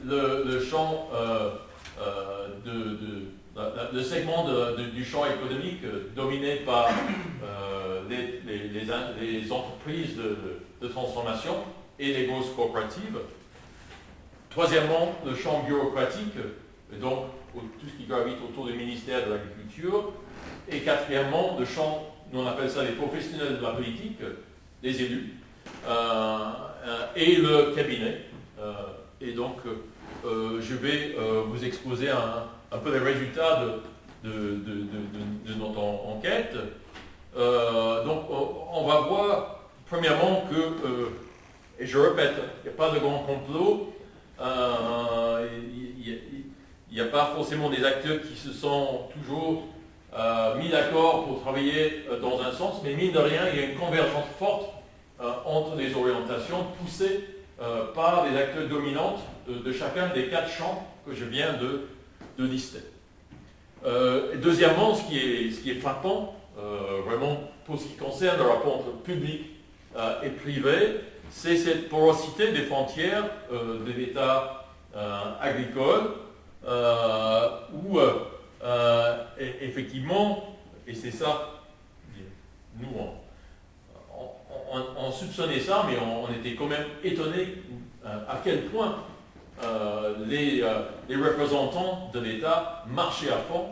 S2: Le champ, le segment du champ économique dominé par les entreprises de transformation et les grosses coopératives. Troisièmement, le champ bureaucratique, donc tout ce qui gravite autour du ministère de l'Agriculture. Et quatrièmement, le champ, nous on appelle ça les professionnels de la politique, les élus, et le cabinet. Et donc, je vais vous exposer un peu les résultats de notre enquête. Donc, on va voir, premièrement, que, et je répète, il n'y a pas de grand complot, il n'y a pas forcément des acteurs qui se sont toujours mis d'accord pour travailler dans un sens, mais mine de rien, il y a une convergence forte entre les orientations poussées par les acteurs dominants de chacun des 4 champs que je viens de lister. Deuxièmement, ce qui est frappant, vraiment pour ce qui concerne le rapport entre public et privé, c'est cette porosité des frontières de l'État agricole, où effectivement, et c'est ça, nous on soupçonnait ça, mais on était quand même étonnés à quel point les représentants de l'État marchaient à fond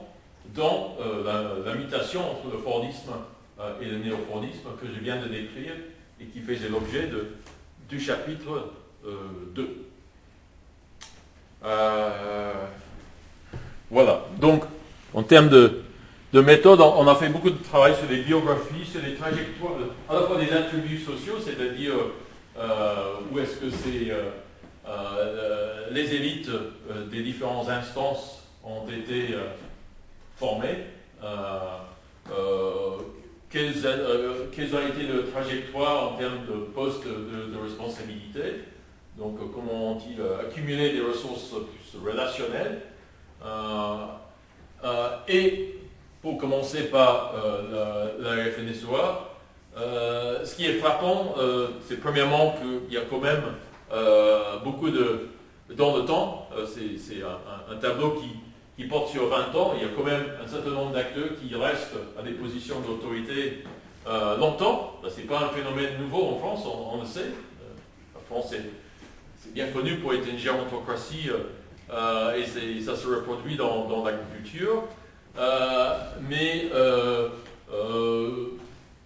S2: dans la mutation entre le Fordisme et le néo-Fordisme que je viens de décrire et qui faisait l'objet du chapitre 2. Voilà, donc en termes de méthode, on a fait beaucoup de travail sur les biographies, sur les trajectoires, à la fois des attributs sociaux, c'est-à-dire où est-ce que les élites des différentes instances ont été formées, quelles ont été les trajectoires en termes de postes de responsabilité, donc comment ont-ils accumulé des ressources plus relationnelles, et pour commencer par la FNSEA, ce qui est frappant, c'est premièrement qu'il y a quand même beaucoup dans le temps, c'est un tableau qui porte sur 20 ans, il y a quand même un certain nombre d'acteurs qui restent à des positions d'autorité longtemps. Ce n'est pas un phénomène nouveau en France, on le sait. La France c'est bien connu pour être une gérontocratie et ça se reproduit dans l'agriculture. Mais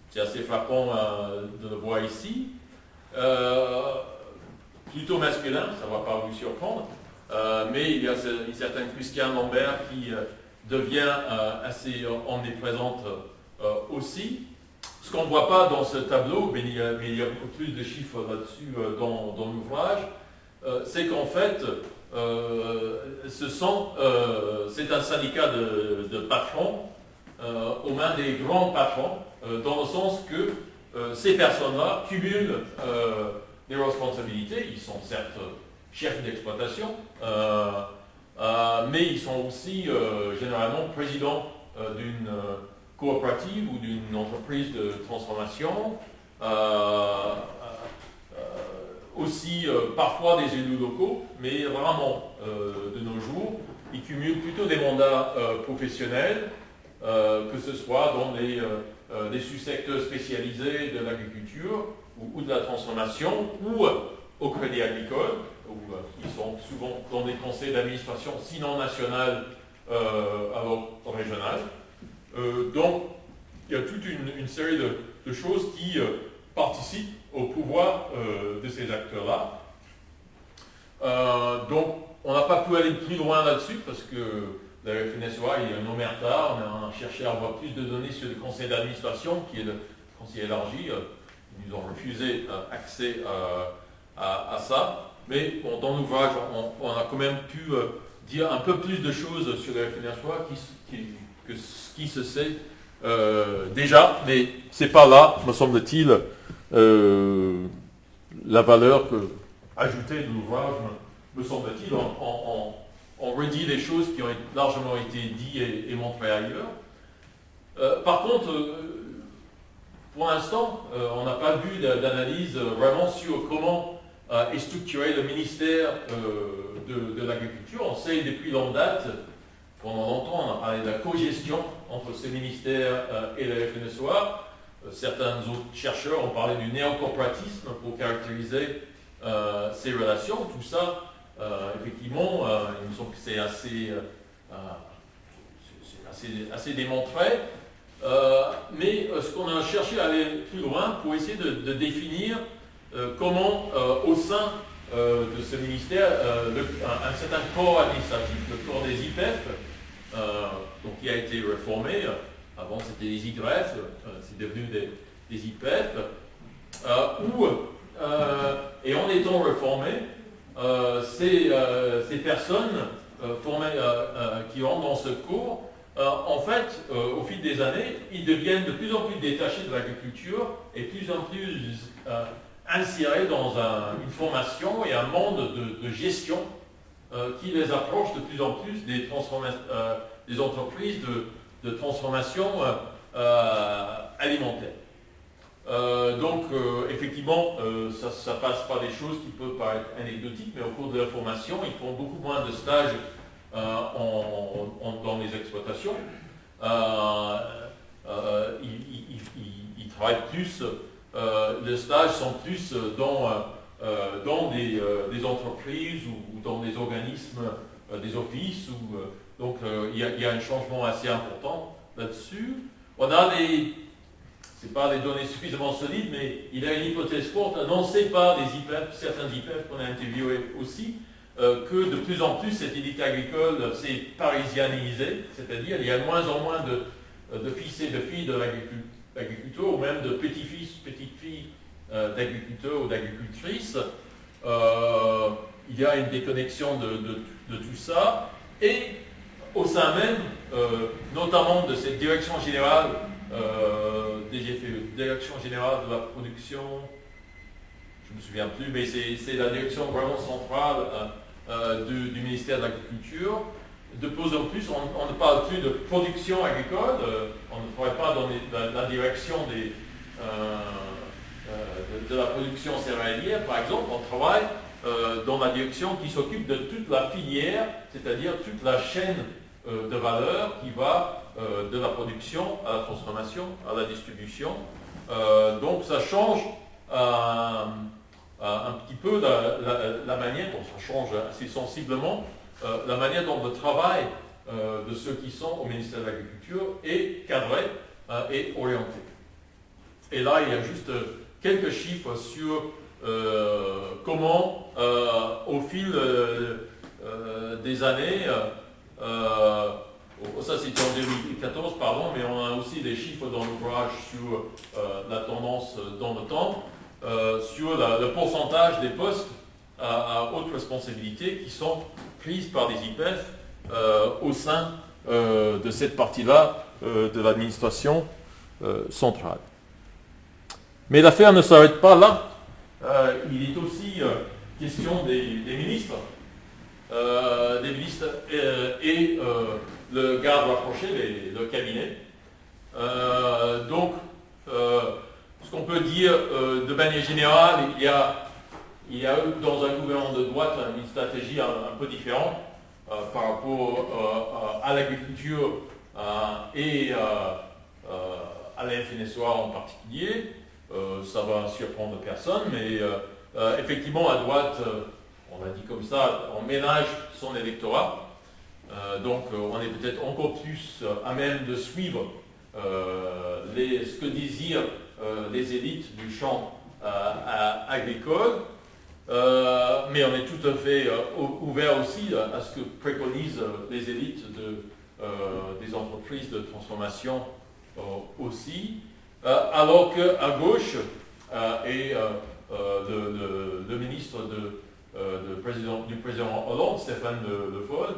S2: c'est assez frappant de le voir ici. Plutôt masculin, ça ne va pas vous surprendre, mais il y a une certaine Christiane Lambert qui devient assez omniprésente aussi. Ce qu'on ne voit pas dans ce tableau, mais il y a beaucoup plus de chiffres là-dessus dans l'ouvrage, c'est qu'en fait, c'est un syndicat de patrons aux mains des grands patrons, dans le sens que ces personnes-là cumulent des responsabilités. Ils sont certes chefs d'exploitation, mais ils sont aussi généralement présidents d'une coopérative ou d'une entreprise de transformation, aussi parfois des élus locaux, mais rarement de nos jours. Ils cumulent plutôt des mandats professionnels, que ce soit dans des sous-secteurs spécialisés de l'agriculture ou de la transformation, ou au Crédit Agricole, où ils sont souvent dans des conseils d'administration, sinon national, alors régional. Donc, il y a toute une série de choses qui participent au pouvoir de ces acteurs-là. Donc, on n'a pas pu aller plus loin là-dessus parce que la FNSOA est un omerta. On a cherché à avoir plus de données sur le conseil d'administration, qui est le conseil élargi. Ils nous ont refusé accès à ça. Mais bon, dans l'ouvrage, on a quand même pu dire un peu plus de choses sur la FNSOA que ce qui se sait déjà. Mais c'est pas là, me semble-t-il, la valeur ajoutée de l'ouvrage, me semble-t-il. On redit des choses qui ont largement été dites et montrées ailleurs. Par contre, pour l'instant, on n'a pas vu d'analyse vraiment sur comment est structuré le ministère de l'Agriculture. On sait depuis longue date, pendant longtemps, on a parlé de la co-gestion entre ce ministère et la FNSOA. Certains autres chercheurs ont parlé du néocorporatisme pour caractériser ces relations. Tout ça, effectivement, il me semble que c'est assez démontré. Mais ce qu'on a cherché à aller plus loin pour essayer de définir comment, au sein de ce ministère, un certain corps administratif, le corps des IPEF, donc qui a été réformé, avant c'était les YF, c'est devenu des IPEF, et en étant réformés, ces personnes formées qui rentrent dans ce cours, en fait, au fil des années, ils deviennent de plus en plus détachés de l'agriculture et de plus en plus insérés dans une formation et un monde de gestion qui les approche de plus en plus des entreprises de transformation alimentaire. Donc, effectivement, ça passe par des choses qui peuvent paraître anecdotiques, mais au cours de la formation, ils font beaucoup moins de stages dans les exploitations. Ils travaillent plus, les stages sont plus dans des entreprises ou dans des organismes, des offices. Donc il y a un changement assez important là-dessus. On a c'est pas des données suffisamment solides, mais il y a une hypothèse forte annoncée par certains IPEF qu'on a interviewés aussi, que de plus en plus cette élite agricole s'est parisianisée, c'est-à-dire il y a de moins en moins de fils et de filles de l'agriculture, ou même de petits-fils, petites-filles d'agriculteurs ou d'agricultrices. Il y a une déconnexion de tout ça, et au sein même, notamment de cette direction générale, Direction générale de la production, je ne me souviens plus, mais c'est la direction vraiment centrale du ministère de l'Agriculture. De plus en plus, on ne parle plus de production agricole, on ne travaille pas dans la direction de la production céréalière, par exemple, on travaille dans la direction qui s'occupe de toute la filière, c'est-à-dire toute la chaîne de valeur qui va de la production à la transformation, à la distribution. Donc ça change un petit peu la manière, bon, ça change assez sensiblement la manière dont le travail de ceux qui sont au ministère de l'Agriculture est cadré et orienté. Et là, il y a juste quelques chiffres sur comment, au fil des années, ça c'était en 2014, pardon, mais on a aussi des chiffres dans l'ouvrage sur la tendance dans le temps, sur le pourcentage des postes à haute responsabilité qui sont prises par des IPEF au sein de cette partie-là de l'administration centrale. Mais l'affaire ne s'arrête pas là. Il est aussi question des ministres. Et le garde rapproché, le cabinet. Donc, ce qu'on peut dire de manière générale, il y a dans un gouvernement de droite une stratégie un peu différente par rapport à l'agriculture et à la FNSOA en particulier. Ça va surprendre personne, mais effectivement, à droite, on l'a dit comme ça, on ménage son électorat. Donc on est peut-être encore plus à même de suivre ce que désirent les élites du champ agricole. mais on est tout à fait ouvert aussi à ce que préconisent les élites des entreprises de transformation aussi, alors qu'à gauche, et le ministre du président Hollande, Stéphane Le Foll,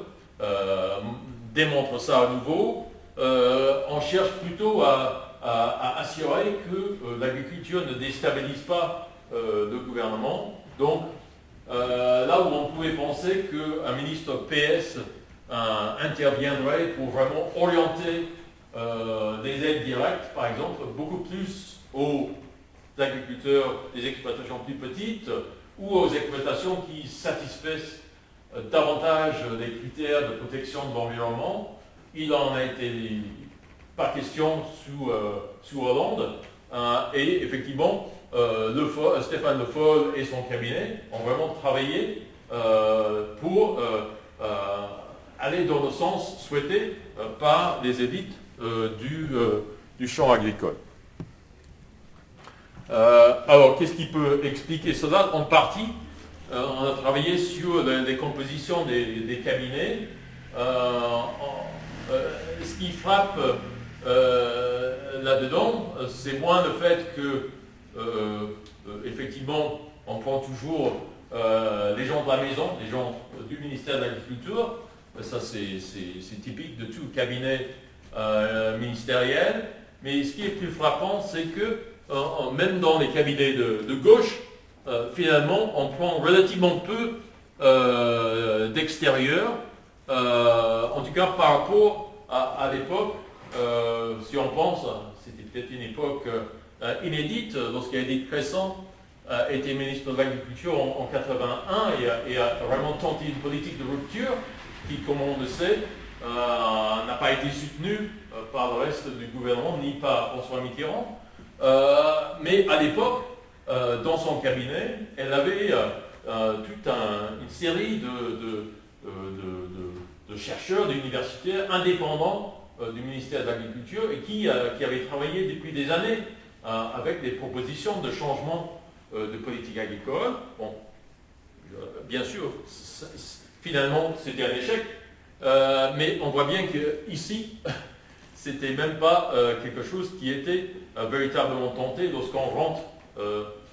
S2: démontre ça à nouveau. On cherche plutôt à assurer que l'agriculture ne déstabilise pas le gouvernement. Donc, là où on pouvait penser qu'un ministre PS interviendrait pour vraiment orienter des aides directes, par exemple, beaucoup plus aux agriculteurs des exploitations plus petites ou aux exploitations qui satisfassent davantage les critères de protection de l'environnement. Il en a été pas question sous Hollande. Et effectivement, Stéphane Le Foll et son cabinet ont vraiment travaillé pour aller dans le sens souhaité par les élites du champ agricole. Alors, qu'est-ce qui peut expliquer cela? En partie, on a travaillé sur les compositions des cabinets. Ce qui frappe là-dedans, c'est moins le fait que, effectivement, on prend toujours les gens de la maison, les gens du ministère de l'Agriculture. Ça, c'est typique de tout cabinet ministériel. Mais ce qui est plus frappant, c'est que même dans les cabinets de gauche, finalement, on prend relativement peu d'extérieur, en tout cas par rapport à l'époque. Si on pense, c'était peut-être une époque inédite, lorsqu'Édith Cresson était ministre de l'Agriculture en 1981 et a vraiment tenté une politique de rupture qui, comme on le sait, n'a pas été soutenue par le reste du gouvernement, ni par François Mitterrand. Mais à l'époque, dans son cabinet, elle avait toute une série de chercheurs, d'universitaires indépendants du ministère de l'Agriculture et qui avaient travaillé depuis des années avec des propositions de changement de politique agricole. Bon, bien sûr, finalement, c'était un échec, mais on voit bien qu'ici, c'était même pas quelque chose qui était véritablement tenté lorsqu'on rentre,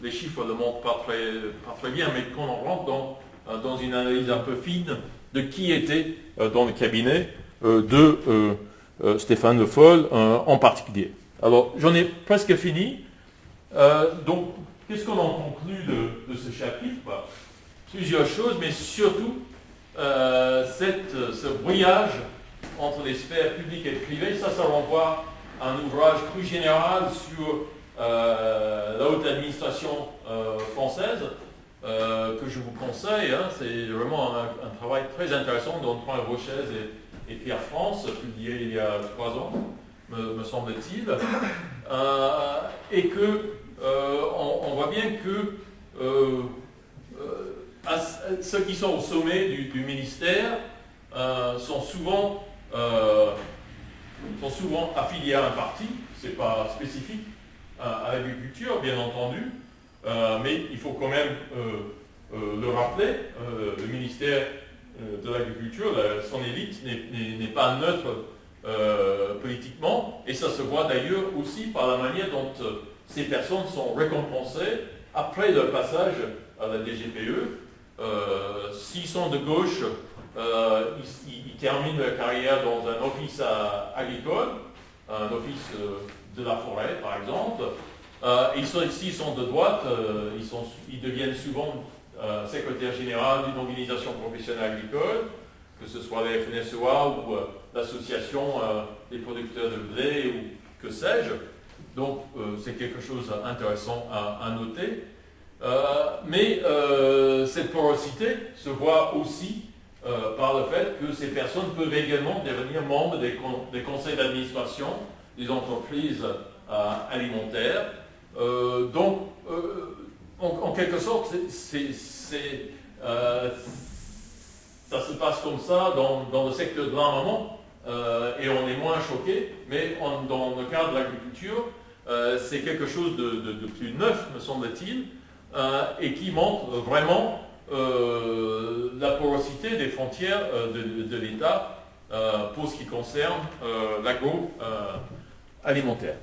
S2: les chiffres ne le montrent pas très bien, mais quand on rentre dans une analyse un peu fine de qui était dans le cabinet de Stéphane Le Foll en particulier. Alors, j'en ai presque fini. Donc, qu'est-ce qu'on en conclut de ce chapitre? Plusieurs choses, mais surtout ce brouillage entre les sphères publiques et privées. Ça renvoie à un ouvrage plus général sur la haute administration française que je vous conseille. C'est vraiment un travail très intéressant d'Antoine Rochez et Pierre France, publié il y a 3 ans, me semble-t-il, et que on voit bien que ceux qui sont au sommet du ministère sont souvent affiliés à un parti. C'est pas spécifique à l'agriculture, bien entendu, mais il faut quand même le rappeler. Le ministère de l'Agriculture, son élite n'est pas neutre politiquement, et ça se voit d'ailleurs aussi par la manière dont ces personnes sont récompensées après leur passage à la DGPE. S'ils sont de gauche, ils terminent leur carrière dans un office agricole, un office de la forêt par exemple. S'ils sont de droite, ils deviennent souvent secrétaire général d'une organisation professionnelle agricole, que ce soit la FNSEA ou l'association des producteurs de blé ou que sais-je. Donc c'est quelque chose d'intéressant à noter. Mais cette porosité se voit aussi par le fait que ces personnes peuvent également devenir membres des conseils d'administration des entreprises alimentaires. Donc, en quelque sorte, ça se passe comme ça dans le secteur de l'armement et on est moins choqué, mais dans le cadre de l'agriculture, c'est quelque chose de plus neuf, me semble-t-il. et qui montre vraiment la porosité des frontières de l'État pour ce qui concerne l'agroalimentaire.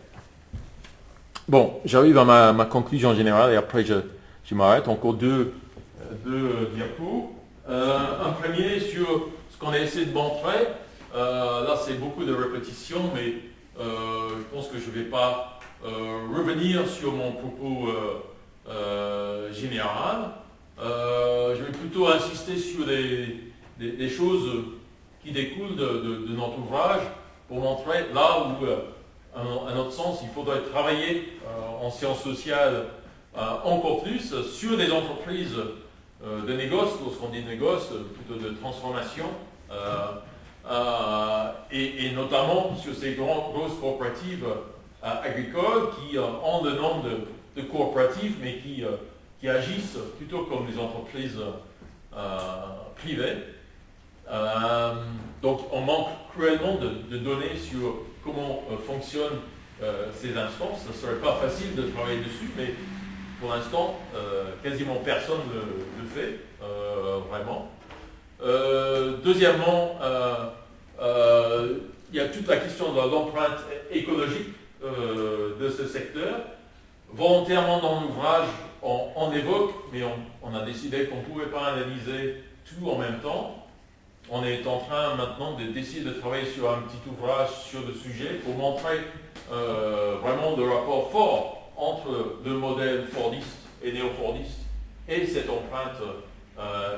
S2: Bon, j'arrive à ma conclusion générale et après je m'arrête. Encore deux diapos. Un premier sur ce qu'on a essayé de montrer. Là, c'est beaucoup de répétitions, mais je pense que je ne vais pas revenir sur mon propos général. Je vais plutôt insister sur des choses qui découlent de notre ouvrage pour montrer là où, à notre sens, il faudrait travailler en sciences sociales encore plus sur des entreprises de négoce, lorsqu'on dit négoce, plutôt de transformation, et notamment sur ces grosses coopératives agricoles qui ont le nom de coopératives, mais qui agissent plutôt comme des entreprises privées. Donc on manque cruellement de données sur comment fonctionnent ces instances. Ce ne serait pas facile de travailler dessus, mais pour l'instant, quasiment personne ne le fait, vraiment. Deuxièmement, il y a toute la question de l'empreinte écologique de ce secteur. Volontairement dans l'ouvrage, on évoque, mais on a décidé qu'on ne pouvait pas analyser tout en même temps. On est en train maintenant d'essayer de travailler sur un petit ouvrage sur le sujet pour montrer vraiment le rapport fort entre le modèle fordiste et néo-fordiste et cette empreinte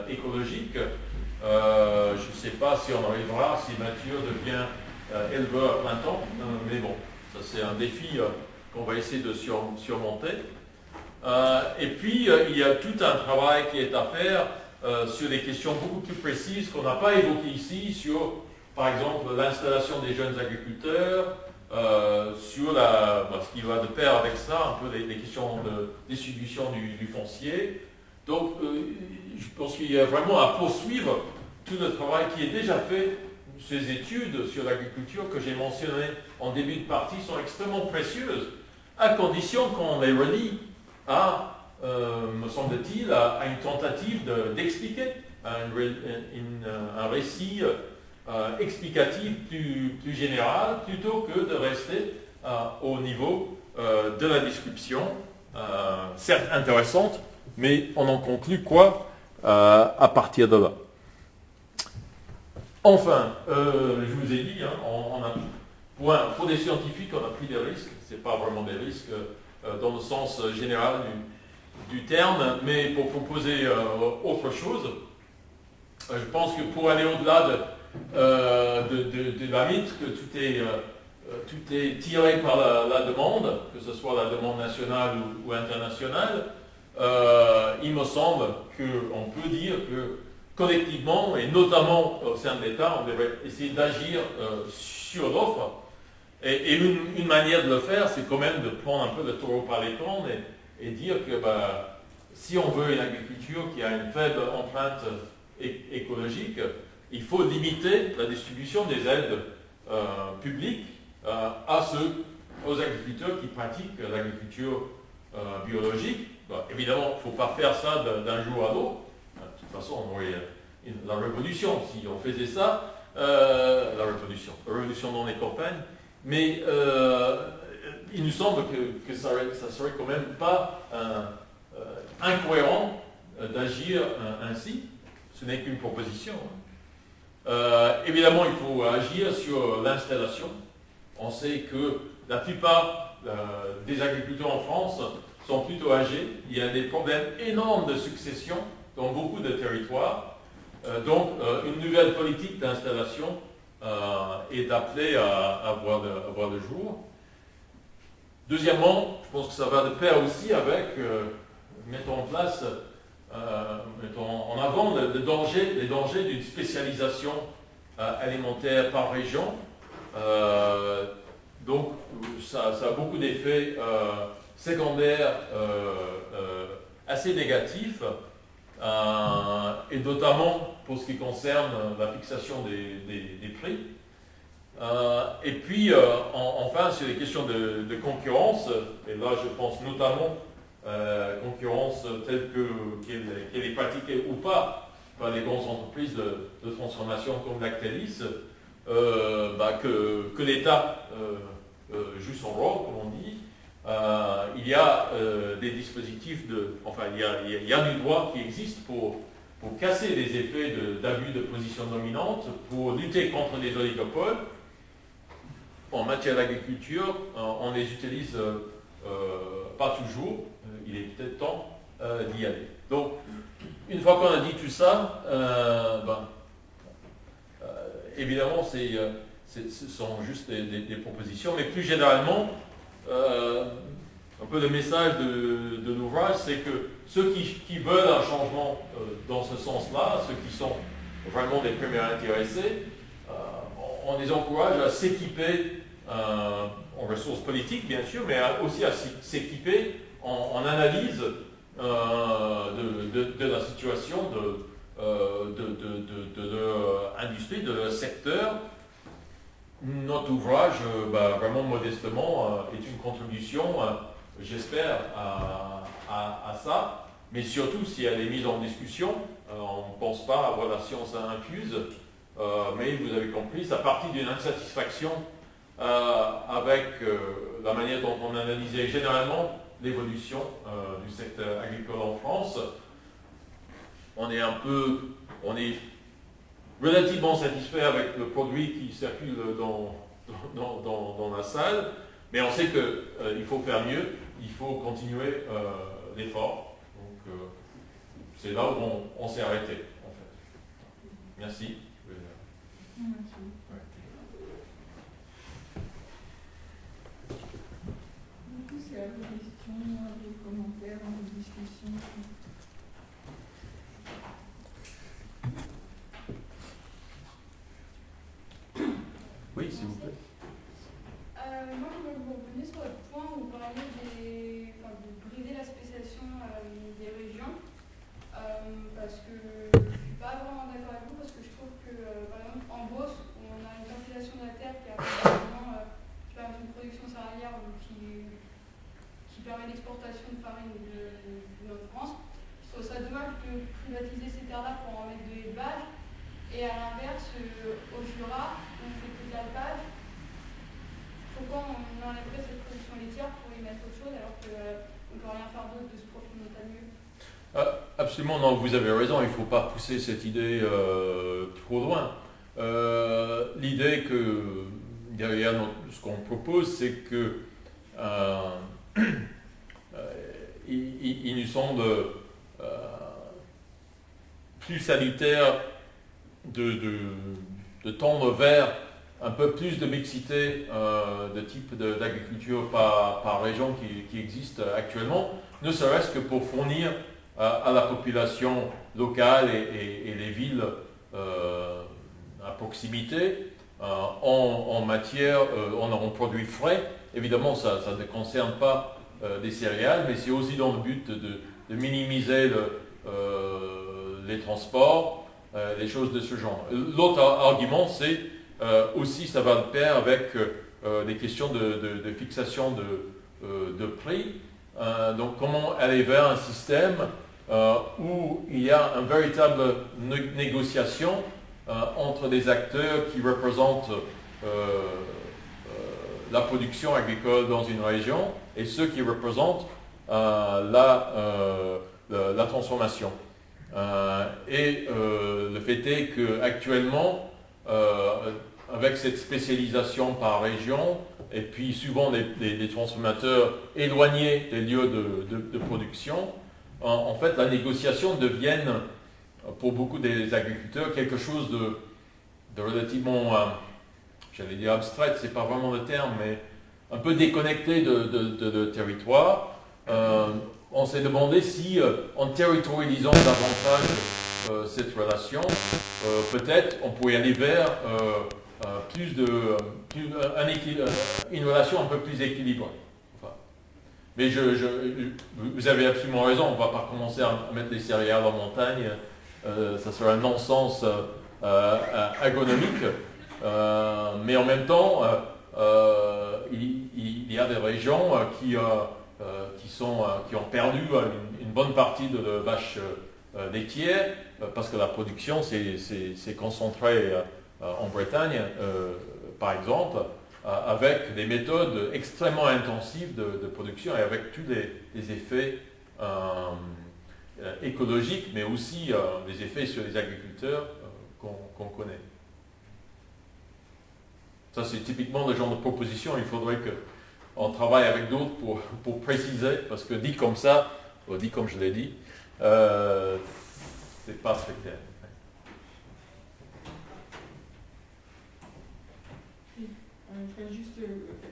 S2: écologique. Je ne sais pas si on arrivera, si Mathieu devient éleveur à plein temps, mais bon, ça c'est un défi qu'on va essayer de surmonter. Et puis, il y a tout un travail qui est à faire sur des questions beaucoup plus précises qu'on n'a pas évoquées ici, sur, par exemple, l'installation des jeunes agriculteurs, sur ce qui va de pair avec ça, un peu les questions de distribution du foncier. Donc, je pense qu'il y a vraiment à poursuivre tout le travail qui est déjà fait. Ces études sur l'agriculture que j'ai mentionnées en début de partie sont extrêmement précieuses, à condition qu'on les relie à, me semble-t-il, à une tentative d'expliquer, un récit explicatif plus général, plutôt que de rester au niveau de la description, certes intéressante, mais on en conclut quoi à partir de là. Enfin, je vous ai dit, pour des scientifiques, on a pris des risques. Ce n'est pas vraiment des risques dans le sens général du terme, mais pour proposer autre chose, je pense que pour aller au-delà de la mythe, que tout est tiré par la demande, que ce soit la demande nationale ou internationale, il me semble qu'on peut dire que collectivement, et notamment au sein de l'État, on devrait essayer d'agir sur l'offre. Et une manière de le faire, c'est quand même de prendre un peu le taureau par les cornes et dire que si on veut une agriculture qui a une faible empreinte écologique, il faut limiter la distribution des aides publiques aux agriculteurs qui pratiquent l'agriculture biologique. Évidemment, il ne faut pas faire ça d'un jour à l'autre. De toute façon, on aurait la révolution si on faisait ça. La révolution dans les campagnes. Mais il nous semble que ça serait quand même pas incohérent d'agir ainsi. Ce n'est qu'une proposition. Évidemment, il faut agir sur l'installation. On sait que la plupart des agriculteurs en France sont plutôt âgés. Il y a des problèmes énormes de succession dans beaucoup de territoires. Donc, une nouvelle politique d'installation est appelée à voir le jour. Deuxièmement, je pense que ça va de pair aussi avec, mettons en place, mettons en avant les dangers d'une spécialisation alimentaire par région. Donc, ça a beaucoup d'effets secondaires assez négatifs, et notamment pour ce qui concerne la fixation des prix. Et puis, enfin, sur les questions de concurrence, et là je pense notamment concurrence telle qu'elle est pratiquée ou pas par les grandes entreprises de transformation comme Lactalis, que l'État joue son rôle, comme on dit. Il y a des dispositifs, il y a du droit qui existe pour casser les effets d'abus de position dominante, pour lutter contre les oligopoles. En matière d'agriculture, on les utilise pas toujours. Il est peut-être temps d'y aller. Donc, une fois qu'on a dit tout ça, évidemment, ce sont juste des propositions, mais plus généralement, un peu le message de l'ouvrage, c'est que ceux qui veulent un changement dans ce sens-là, ceux qui sont vraiment les premiers intéressés, on les encourage à s'équiper en ressources politiques, bien sûr, mais aussi à s'équiper en analyse de la situation de leur industrie, de leur secteur. Notre ouvrage, vraiment modestement, est une contribution, j'espère, à ça, mais surtout si elle est mise en discussion, on ne pense pas avoir la science infuse, mais vous avez compris, ça partit d'une insatisfaction avec la manière dont on analysait généralement l'évolution du secteur agricole en France. On est relativement satisfait avec le produit qui circule dans la salle, mais on sait qu'il faut faire mieux, il faut continuer l'effort. Donc c'est là où on s'est arrêté, en fait. Merci.
S1: Merci. Du coup, c'est à vos questions, à vos commentaires, à vos discussions.
S2: Oui, s'il vous plaît.
S3: Moi, je voulais vous revenir sur le point où vous parliez de brider la spécialisation des régions, parce que je ne suis pas vraiment d'accord avec vous, parce que je trouve que, par exemple, en Beauce, où on a une fertilisation de la terre qui a vraiment une production céréalière qui permet l'exportation de farine de notre France, je trouve ça dommage de privatiser ces terres-là pour en mettre de l'élevage. Et à l'inverse, au Jura, on fait que de l'alpage. Pourquoi on enlèverait cette production laitière pour y mettre autre chose alors qu'on ne peut rien faire d'autre de ce profil montagneux?
S2: Absolument, non, vous avez raison, il ne faut pas pousser cette idée trop loin. L'idée que derrière ce qu'on propose, c'est que il nous semble plus salutaire de tendre vers un peu plus de mixité de type d'agriculture par région qui existe actuellement, ne serait-ce que pour fournir à la population locale et les villes à proximité en matière, en produits frais. Évidemment, ça ne concerne pas des céréales, mais c'est aussi dans le but de minimiser les transports, des choses de ce genre. L'autre argument, c'est aussi, ça va de pair avec des questions de fixation de prix. Donc, comment aller vers un système où il y a une véritable négociation entre des acteurs qui représentent la production agricole dans une région et ceux qui représentent la transformation. Le fait est qu'actuellement, avec cette spécialisation par région, et puis souvent des transformateurs éloignés des lieux de production, en fait la négociation devient, pour beaucoup des agriculteurs, quelque chose de relativement, j'allais dire abstrait, c'est pas vraiment le terme, mais un peu déconnecté de territoire. On s'est demandé si, en territorialisant davantage cette relation, peut-être on pourrait aller vers une relation un peu plus équilibrée. Enfin, mais vous avez absolument raison, on ne va pas commencer à mettre les céréales en montagne, ça serait un non-sens agronomique, mais en même temps, il y a des régions qui ont perdu une bonne partie de leurs vaches laitières parce que la production s'est concentrée en Bretagne, par exemple, avec des méthodes extrêmement intensives de production et avec tous les effets écologiques, mais aussi les effets sur les agriculteurs qu'on connaît. Ça, c'est typiquement le genre de proposition. Il faudrait qu'on travaille avec d'autres pour préciser, parce que dit comme ça, ou dit comme je l'ai dit, c'est pas très clair.
S1: Je voudrais juste,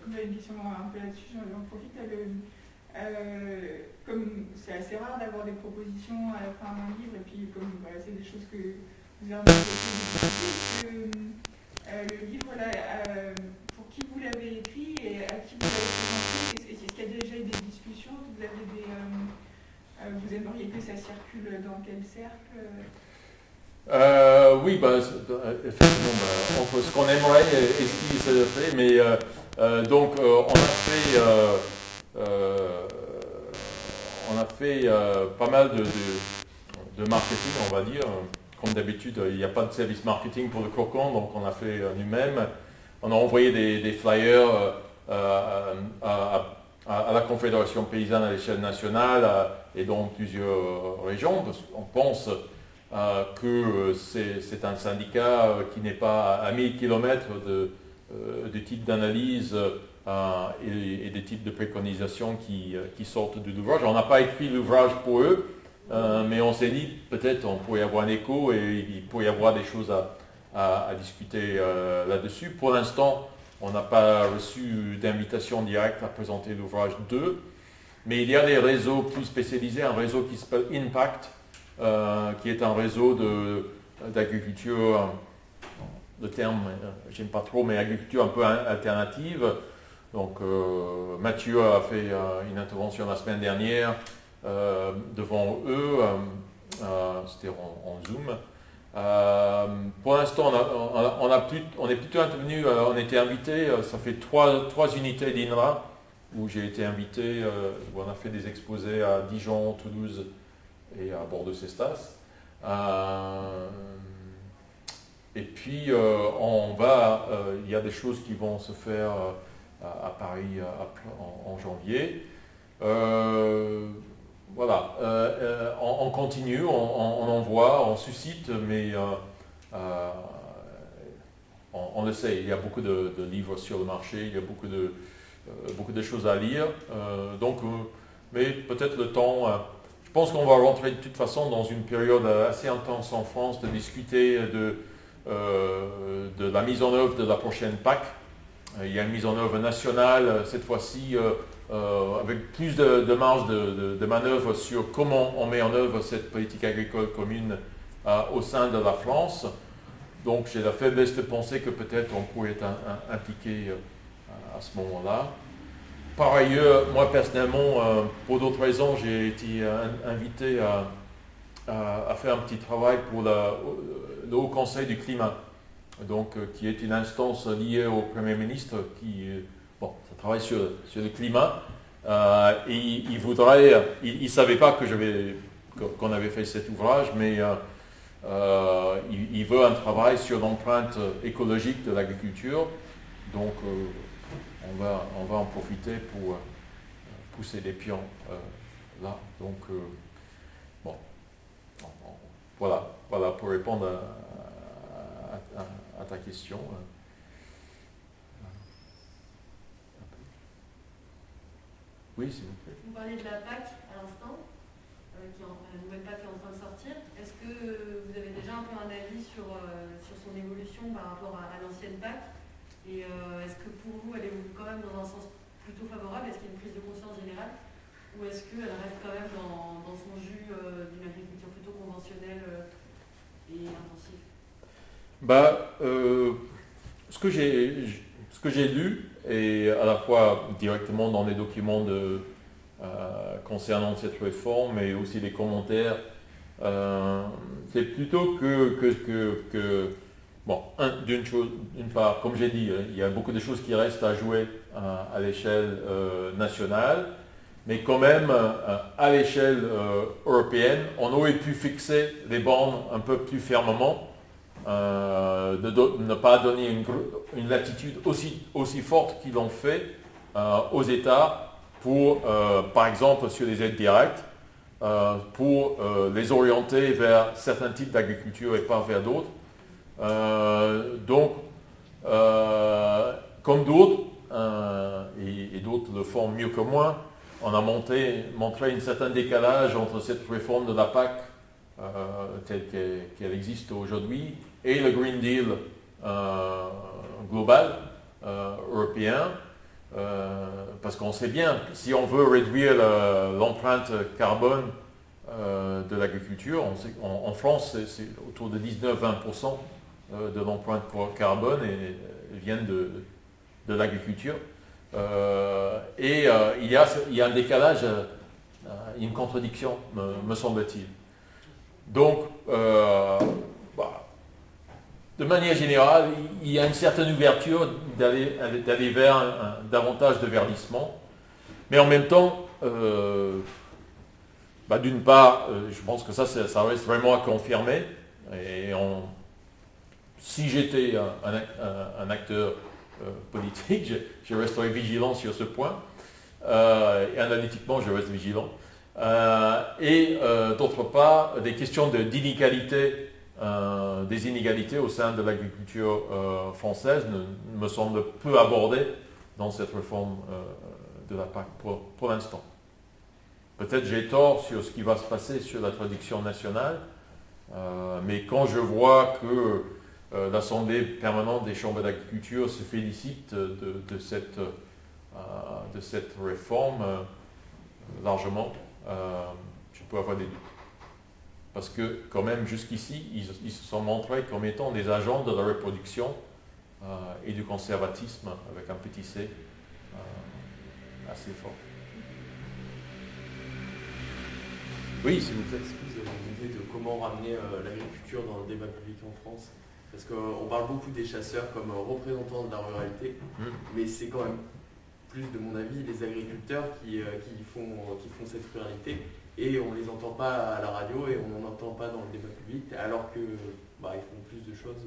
S1: comme il y a une question un peu là-dessus, j'en profite. Comme c'est assez rare d'avoir des propositions à la fin d'un livre, et puis comme voilà, c'est des choses que vous avez discuté, le livre là, pour qui vous l'avez écrit et à qui vous l'avez présenté, est-ce qu'il y a déjà eu des discussions, vous aimeriez que ça circule dans quel cercle?
S2: Oui, effectivement, entre ce qu'on aimerait et ce qui se fait, mais donc on a fait pas mal de marketing, on va dire. Comme d'habitude, il n'y a pas de service marketing pour le croquant, donc on a fait nous-mêmes. On a envoyé des flyers à la Confédération paysanne à l'échelle nationale et dans plusieurs régions, parce qu'on pense que c'est un syndicat qui n'est pas à 1000 km de types d'analyse et des types de préconisations qui sortent de l'ouvrage. On n'a pas écrit l'ouvrage pour eux, mais on s'est dit peut-être on pourrait avoir un écho et il pourrait y avoir des choses à discuter là-dessus. Pour l'instant, on n'a pas reçu d'invitation directe à présenter l'ouvrage 2, mais il y a des réseaux plus spécialisés, un réseau qui s'appelle Impact, qui est un réseau d'agriculture, le terme, j'aime pas trop, mais agriculture un peu alternative. Donc Mathieu a fait une intervention la semaine dernière devant eux, c'était en Zoom. Pour l'instant, on est plutôt intervenu, on était invité, ça fait trois unités d'INRA où j'ai été invité, où on a fait des exposés à Dijon, Toulouse et à Bordeaux-Cestas. Et puis il y a des choses qui vont se faire à Paris en janvier. Voilà, on continue, on envoie, on suscite, mais on le sait, il y a beaucoup de livres sur le marché, il y a beaucoup de choses à lire. Mais peut-être le temps, je pense qu'on va rentrer de toute façon dans une période assez intense en France de discuter de la mise en œuvre de la prochaine PAC. Il y a une mise en œuvre nationale, cette fois-ci, avec plus de marge de manœuvre sur comment on met en œuvre cette politique agricole commune au sein de la France. Donc j'ai la faiblesse de penser que peut-être on pourrait être impliqué à ce moment-là. Par ailleurs, moi personnellement, pour d'autres raisons, j'ai été invité à faire un petit travail pour le Haut Conseil du climat, donc, qui est une instance liée au Premier ministre qui ça travaille sur le climat. Et il ne savait pas qu'on avait fait cet ouvrage, mais il veut un travail sur l'empreinte écologique de l'agriculture. Donc on va en profiter pour pousser les pions là. Donc voilà pour répondre à ta question. Oui, s'il vous plaît.
S4: Vous parlez de la PAC à l'instant, la nouvelle PAC qui est en train de sortir. Est-ce que vous avez déjà un peu un avis sur son évolution par rapport à l'ancienne PAC? Et est-ce que pour vous, elle évolue quand même dans un sens plutôt favorable? Est-ce qu'il y a une prise de conscience générale? Ou est-ce qu'elle reste quand même dans son jus d'une agriculture plutôt conventionnelle et intensive?
S2: Ce que j'ai lu, et à la fois directement dans les documents concernant cette réforme, mais aussi les commentaires, c'est plutôt d'une part, comme j'ai dit, il y a beaucoup de choses qui restent à jouer à l'échelle nationale, mais quand même, à l'échelle européenne, on aurait pu fixer les bornes un peu plus fermement, ne pas donner une latitude aussi forte qu'ils l'ont fait aux États pour, par exemple, sur les aides directes, pour les orienter vers certains types d'agriculture et pas vers d'autres. Donc, comme d'autres, et d'autres le font mieux que moi, on a montré un certain décalage entre cette réforme de la PAC telle qu'elle existe aujourd'hui et le Green Deal global européen, parce qu'on sait bien que si on veut réduire l'empreinte carbone de l'agriculture, en France c'est autour de 19-20% de l'empreinte carbone et viennent de l'agriculture. Il y a un décalage, une contradiction, me semble-t-il. Donc, de manière générale, il y a une certaine ouverture d'aller vers davantage de verdissement. Mais en même temps, d'une part, je pense que ça reste vraiment à confirmer. Si j'étais un acteur politique, je resterai vigilant sur ce point. Et analytiquement, je reste vigilant. D'autre part, des questions d'inégalité, des inégalités au sein de l'agriculture française me semblent peu abordées dans cette réforme de la PAC pour l'instant. Peut-être j'ai tort sur ce qui va se passer sur la traduction nationale, mais quand je vois que l'Assemblée permanente des chambres d'agriculture se félicite de cette réforme largement, je peux avoir des doutes. Parce que quand même jusqu'ici, ils se sont montrés comme étant des agents de la reproduction et du conservatisme avec un petit c assez fort. Oui, s'il vous plaît.
S5: Est-ce que vous avez une idée de comment ramener l'agriculture dans le débat public en France? Parce qu'on parle beaucoup des chasseurs comme représentants de la ruralité, mais c'est quand même plus, de mon avis, les agriculteurs qui font cette ruralité, et on ne les entend pas à la radio et on n'en entend pas dans le débat public, alors que ils font plus de choses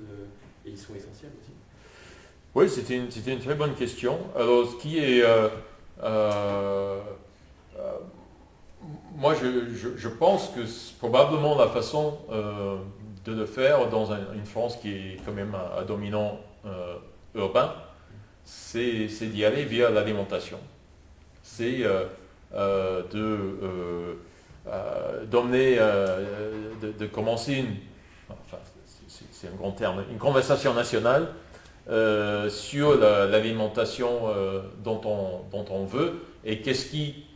S5: et ils sont essentiels aussi.
S2: Oui, c'était une très bonne question. Alors, ce qui est... moi, je pense que probablement la façon de le faire dans une France qui est quand même à dominant urbain, c'est d'y aller via l'alimentation. C'est de commencer c'est un grand terme, une conversation nationale sur l'alimentation dont on veut et qu'est-ce qui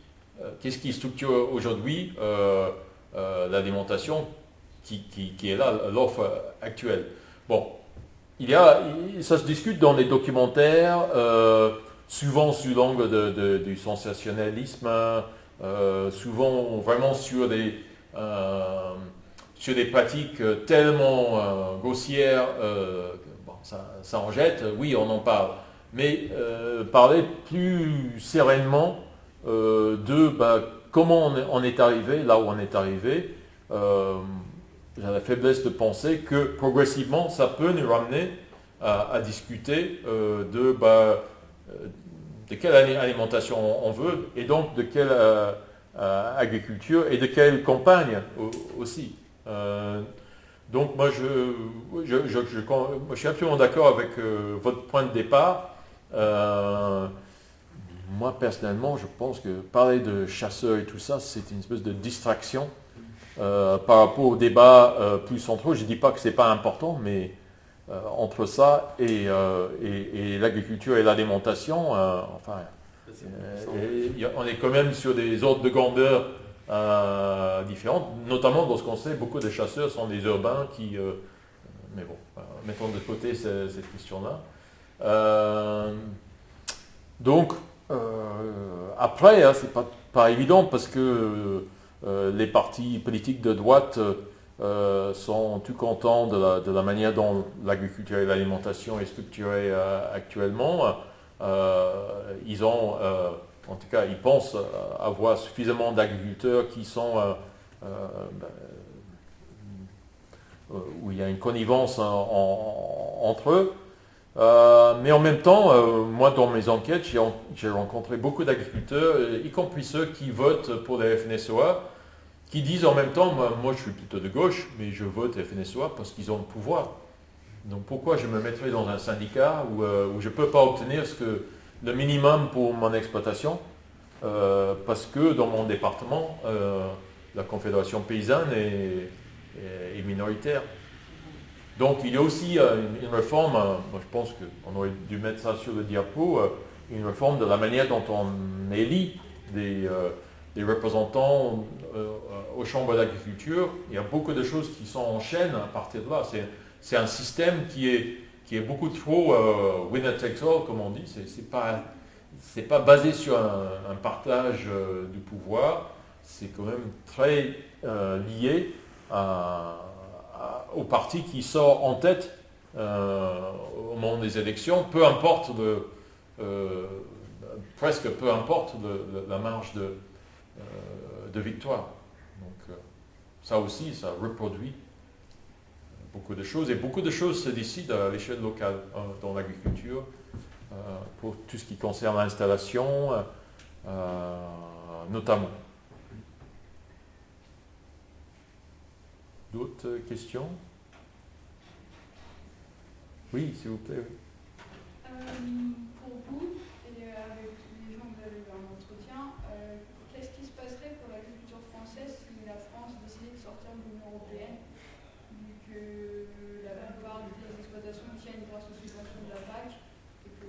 S2: structure aujourd'hui l'alimentation qui est là, l'offre actuelle. Bon, ça se discute dans les documentaires, souvent sous l'angle du sensationnalisme, souvent vraiment sur des pratiques tellement grossières, ça en jette, oui, on en parle. Mais parler plus sereinement de comment on est arrivé là où on est arrivé. J'ai la faiblesse de penser que progressivement, ça peut nous ramener à discuter de quelle alimentation on veut et donc de quelle agriculture et de quelle campagne aussi. Donc moi, je suis absolument d'accord avec votre point de départ. Moi, personnellement, je pense que parler de chasseurs et tout ça, c'est une espèce de distraction par rapport aux débats plus centraux. Je ne dis pas que ce n'est pas important, mais entre ça et l'agriculture et l'alimentation, on est quand même sur des ordres de grandeur différentes, notamment lorsqu'on sait que beaucoup de chasseurs sont des urbains qui... mais bon, mettons de côté cette question-là. Donc, après, c'est pas évident parce que les partis politiques de droite sont tout contents de la manière dont l'agriculture et l'alimentation est structurée actuellement. Ils ont en tout cas, ils pensent avoir suffisamment d'agriculteurs qui sont où il y a une connivence entre eux. Mais en même temps, moi dans mes enquêtes, j'ai rencontré beaucoup d'agriculteurs, y compris ceux qui votent pour la FNSEA, qui disent en même temps, moi je suis plutôt de gauche, mais je vote FNSEA parce qu'ils ont le pouvoir. Donc pourquoi je me mettrais dans un syndicat où je ne peux pas obtenir le minimum pour mon exploitation, parce que dans mon département, la Confédération paysanne est minoritaire. Donc il y a aussi une réforme, moi je pense qu'on aurait dû mettre ça sur le diapo, une réforme de la manière dont on élit des représentants aux chambres d'agriculture. Il y a beaucoup de choses qui sont en chaîne à partir de là. C'est un système qui est beaucoup trop winner takes all, comme on dit. C'est pas basé sur un partage du pouvoir. C'est quand même très lié au parti qui sort en tête au moment des élections, presque peu importe la marge de victoire. Donc ça aussi, ça reproduit beaucoup de choses, et beaucoup de choses se décident à l'échelle locale dans l'agriculture, pour tout ce qui concerne l'installation, notamment. D'autres questions? Oui, s'il vous plaît. Oui.
S3: Pour vous, et avec les gens que vous avez eu en entretien, qu'est-ce qui se passerait pour l'agriculture française si la France décidait de sortir de l'Union européenne, vu que la plupart des exploitations tiennent grâce aux subventions de la PAC, et que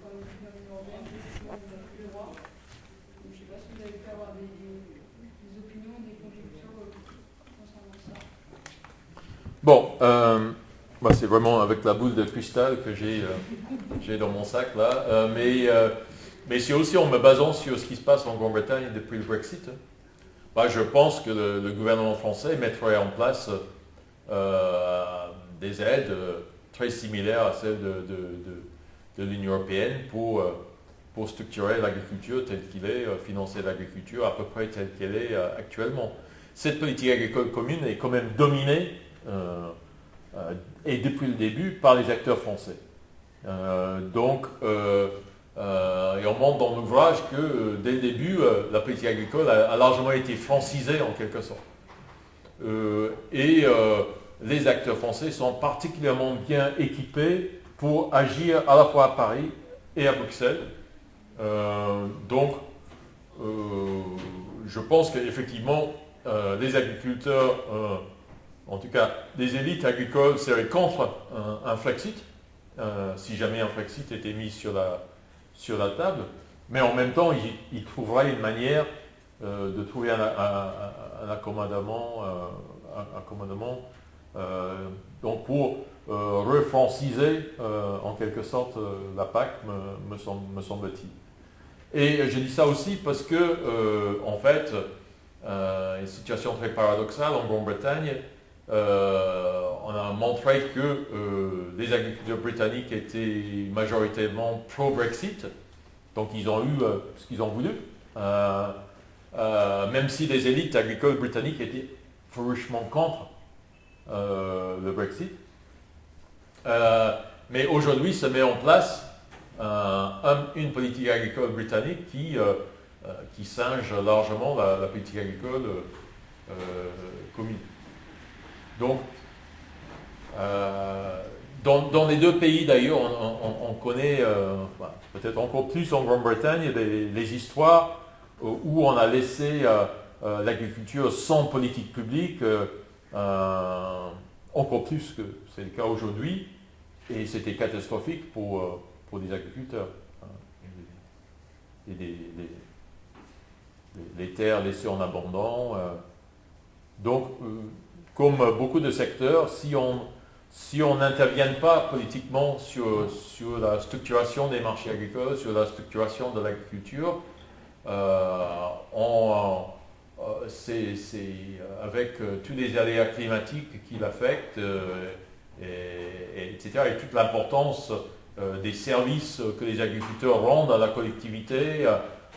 S3: quand on est dans l'Union européenne, on n'a plus le droit. Donc, je ne sais pas si vous avez pu avoir des opinions, des conjectures concernant ça.
S2: Bon, c'est vraiment avec la boule de cristal que j'ai dans mon sac là, mais c'est aussi en me basant sur ce qui se passe en Grande-Bretagne depuis le Brexit. Je pense que le gouvernement français mettrait en place des aides très similaires à celles de l'Union européenne pour structurer l'agriculture telle qu'il est, financer l'agriculture à peu près telle qu'elle est actuellement. Cette politique agricole commune est quand même dominée, et depuis le début, par les acteurs français. Et on montre dans l'ouvrage que dès le début, la politique agricole a largement été francisée en quelque sorte. Les acteurs français sont particulièrement bien équipés pour agir à la fois à Paris et à Bruxelles. Je pense qu'effectivement, les agriculteurs, en tout cas les élites agricoles, seraient contre un Frexit, si jamais un Frexit était mis sur la table, mais en même temps, ils trouveraient une manière de trouver un accommodement, donc pour refranciser en quelque sorte la PAC, me semble-t-il. Et je dis ça aussi parce que, en fait, une situation très paradoxale en Grande-Bretagne, on a montré que les agriculteurs britanniques étaient majoritairement pro-Brexit, donc ils ont eu ce qu'ils ont voulu, même si les élites agricoles britanniques étaient farouchement contre le Brexit. Mais aujourd'hui se met en place une politique agricole britannique qui singe largement la politique agricole commune. Donc, dans les deux pays d'ailleurs, on connaît, peut-être encore plus en Grande-Bretagne, les histoires où on a laissé l'agriculture sans politique publique, encore plus que c'est le cas aujourd'hui, et c'était catastrophique pour les agriculteurs. Et les terres laissées en abandon. Donc, comme beaucoup de secteurs, si on n'intervient pas politiquement sur la structuration des marchés agricoles, sur la structuration de l'agriculture, c'est avec tous les aléas climatiques qui l'affectent, etc., et toute l'importance des services que les agriculteurs rendent à la collectivité,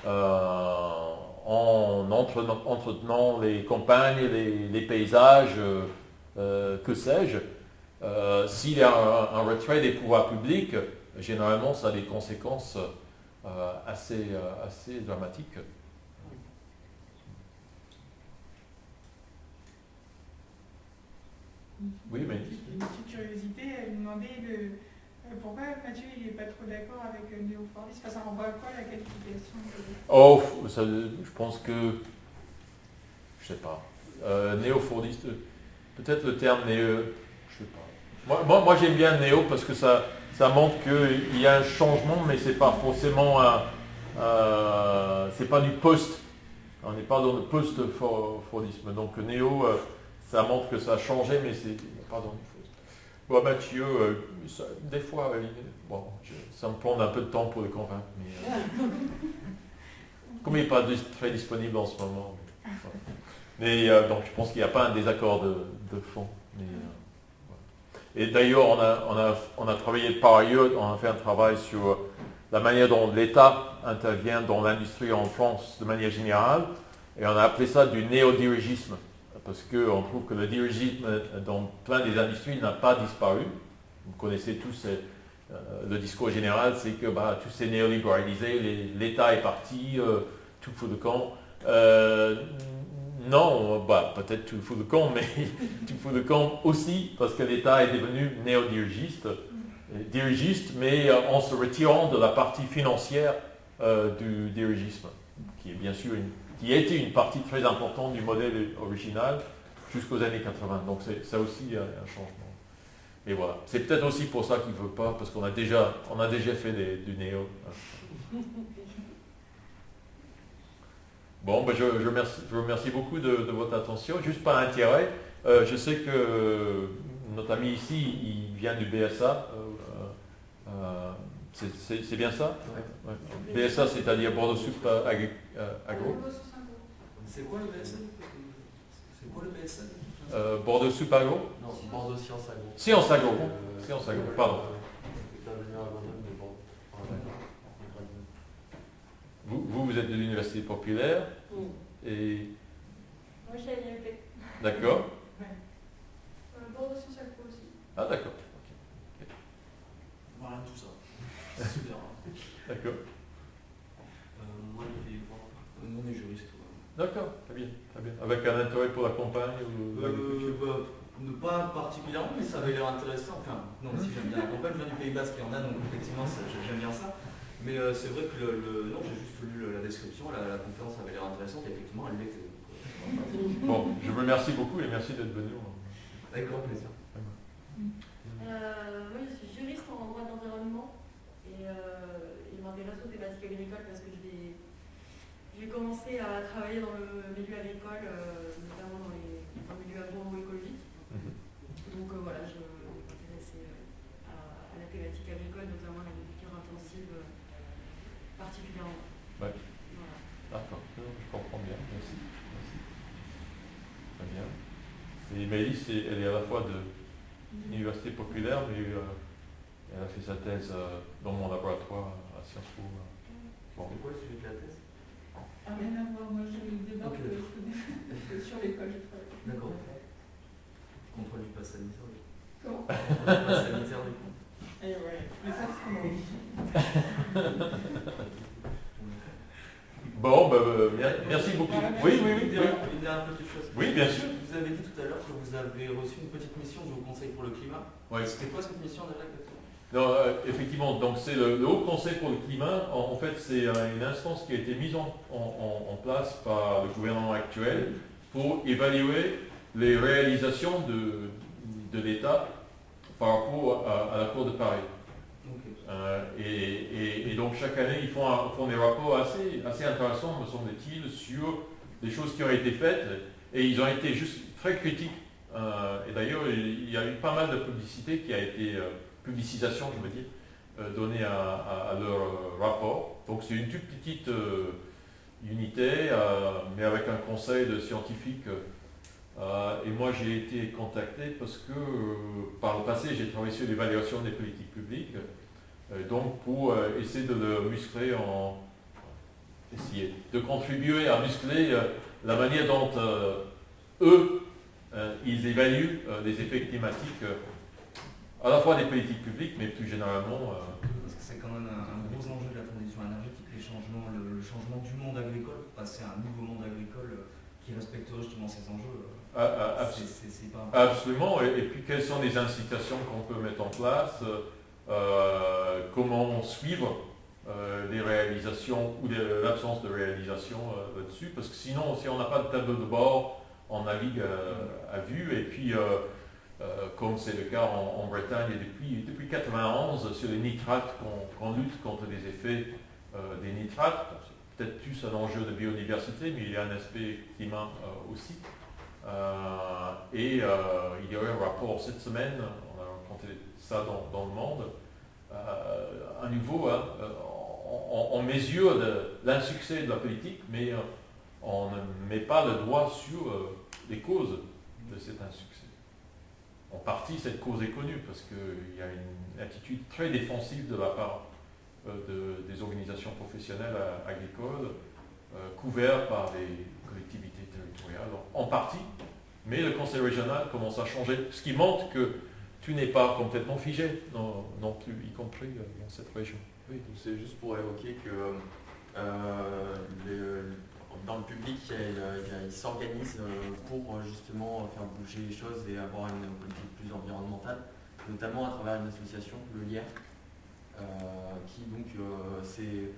S2: en entretenant les campagnes, les paysages, que sais-je. S'il y a un retrait des pouvoirs publics, généralement ça a des conséquences assez dramatiques. Oui, mais...
S1: Une petite curiosité, elle me demandait pourquoi Mathieu il n'est pas trop d'accord avec néo-fordiste. Enfin, ça renvoie à quoi la qualification
S2: Oh, je pense que... Je sais pas. Néo-fordiste, peut-être le terme néo... Je sais pas. Moi j'aime bien néo parce que ça montre qu'il y a un changement, mais c'est pas forcément c'est pas du post. On n'est pas dans le post-fordisme. Donc néo, ça montre que ça a changé, mais c'est pas dans le post. Bon, Mathieu, des fois, bon, ça me prend un peu de temps pour le convaincre. Mais, comme il n'est pas très disponible en ce moment. Mais donc je pense qu'il n'y a pas un désaccord de fond. Mais, voilà. Et d'ailleurs, on a travaillé par ailleurs, on a fait un travail sur la manière dont l'État intervient dans l'industrie en France de manière générale, et on a appelé ça du néo-dirigisme, parce qu'on trouve que le dirigisme dans plein des industries n'a pas disparu. Vous connaissez tous le discours général, c'est que tout s'est néolibéralisé, l'État est parti, tout fout de camp. Non, peut-être tout fout de camp, mais tout fout de camp aussi, parce que l'État est devenu néo-dirigiste, mais en se retirant de la partie financière du dirigisme, qui est bien sûr qui a été une partie très importante du modèle original jusqu'aux années 80. Donc ça aussi un changement. Et voilà. C'est peut-être aussi pour ça qu'il ne veut pas, parce qu'on a déjà fait du néo. Bon, je vous remercie beaucoup de votre attention. Juste par intérêt, je sais que notre ami ici, il vient du BSA. C'est bien ça? Ouais. BSA, c'est-à-dire Bordeaux Sup Agro.
S5: C'est quoi le BSA? C'est quoi le BSA?
S2: Bordeaux Sup Agro?
S5: Non, Bordeaux Sciences Agro.
S2: Sciences Agro, Sciences Agro, pardon. Vous êtes de l'Université populaire et...
S3: Moi, je suis à l'IEP.
S2: D'accord.
S3: Bordeaux Sciences Agro aussi.
S2: Ah, d'accord.
S6: Okay. Voilà, tout ça. Super.
S2: D'accord.
S6: Moi, on est juriste.
S2: D'accord, très bien, très bien. Avec un intérêt pour la campagne ou l'agriculture?
S6: Pas particulièrement, mais ça avait l'air intéressant. Enfin, non, si j'aime bien la campagne, je viens du Pays Basque, il y en a, donc effectivement, j'aime bien ça. Mais c'est vrai que non, j'ai juste lu la description, la conférence avait l'air intéressante, et effectivement, elle l'était.
S2: Bon, je vous remercie beaucoup et merci d'être venu.
S6: Avec grand plaisir.
S4: Moi, je suis juriste en droit de l'environnement et il m'intéresse aux thématiques agricoles parce que j'ai commencé à travailler dans le milieu agricole, notamment dans le milieu agroécologique. Donc voilà, je m'intéressais à la thématique agricole, notamment l'agriculture intensive particulièrement.
S2: Ouais.
S4: Voilà.
S2: D'accord, je comprends bien, merci. Très bien. Et Maëlys, elle est à la fois de l'Université populaire, mais elle a fait sa thèse dans mon laboratoire à Sciences Po. Bon.
S6: C'est quoi le sujet de la thèse?
S1: Rien à voir, moi je débat
S6: Okay.
S1: sur l'école, je travaille.
S6: D'accord. Contrôle du pass sanitaire.
S1: Comment?
S6: Contrôle du pass sanitaire, du coup.
S1: Et ouais, mais ça c'est mon
S2: Bon, merci beaucoup. Oui.
S6: Une dernière petite chose.
S2: Oui, bien sûr.
S6: Vous avez dit tout à l'heure que vous avez reçu une petite mission du Haut Conseil pour le climat.
S2: Oui.
S6: C'était quoi cette mission déjà exactement?
S2: Non, effectivement, donc c'est le Haut Conseil pour le climat. En fait, c'est une instance qui a été mise en place par le gouvernement actuel pour évaluer les réalisations de l'État par rapport à l'accord de Paris.
S6: Okay.
S2: Et donc chaque année, ils font des rapports assez intéressants, me semble-t-il, sur des choses qui ont été faites. Et ils ont été juste très critiques. Et d'ailleurs, il y a eu pas mal de publicité qui a été... publicisation, je veux dire, donnée à leur rapport. Donc c'est une toute petite unité, mais avec un conseil de scientifiques. Et moi j'ai été contacté parce que par le passé j'ai travaillé sur l'évaluation des politiques publiques, donc pour essayer de le muscler essayer de contribuer à muscler la manière dont eux, ils évaluent les effets climatiques, à la fois des politiques publiques, mais plus généralement.
S6: Parce que c'est quand même un gros enjeu de la transition énergétique, le changement du monde agricole, pour passer à un nouveau monde agricole qui respecterait justement ces enjeux. C'est pas
S2: Absolument, et puis quelles sont les incitations qu'on peut mettre en place, comment suivre les réalisations ou l'absence de réalisation là-dessus, parce que sinon, si on n'a pas de tableau de bord, on navigue à vue, et puis comme c'est le cas en Bretagne depuis 1991, sur les nitrates qu'on lutte contre les effets des nitrates. C'est peut-être plus un enjeu de biodiversité, mais il y a un aspect climat aussi. Et il y a eu un rapport cette semaine, on a raconté ça dans le monde, à nouveau, on mesure l'insuccès de la politique, mais on ne met pas le doigt sur les causes de cet insuccès. En partie, cette cause est connue parce qu'il y a une attitude très défensive de la part des organisations professionnelles agricoles, couvertes par les collectivités territoriales, en partie, mais le conseil régional commence à changer, ce qui montre que tu n'es pas complètement figé non plus, y compris dans cette région.
S5: Oui, donc c'est juste pour évoquer que dans le public, il s'organise pour justement faire bouger les choses et avoir une politique plus environnementale, notamment à travers une association, le LIER, qui donc c'est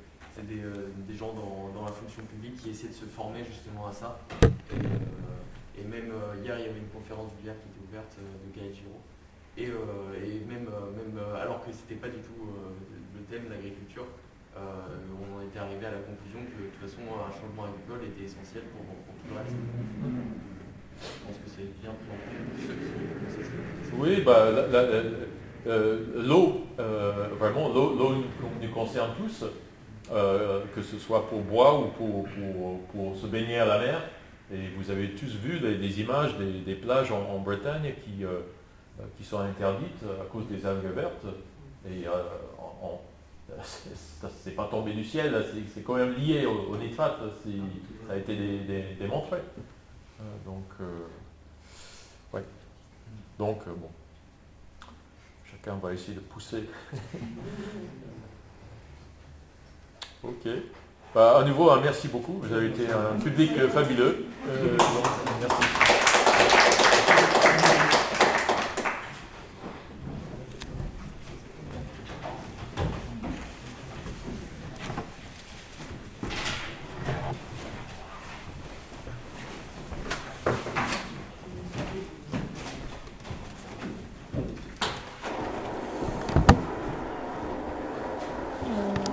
S5: des gens dans la fonction publique qui essaient de se former justement à ça. Et même hier, il y avait une conférence du LIER qui était ouverte de Gaël Giraud. Et même alors que c'était pas du tout le thème de l'agriculture, on en était arrivé à la conclusion que de toute façon un changement agricole était essentiel pour tout le reste. Je pense que c'est bien pour ceux qui...
S2: Oui, l'eau, vraiment, l'eau nous concerne tous, que ce soit pour boire ou pour se baigner à la mer. Et vous avez tous vu des images des plages en Bretagne qui sont interdites à cause des algues vertes. Et c'est pas tombé du ciel, c'est quand même lié au nitrate, ça a été démontré. Ouais. Donc, bon, chacun va essayer de pousser. Ok. À nouveau, merci beaucoup, vous avez été un public fabuleux. Donc, merci.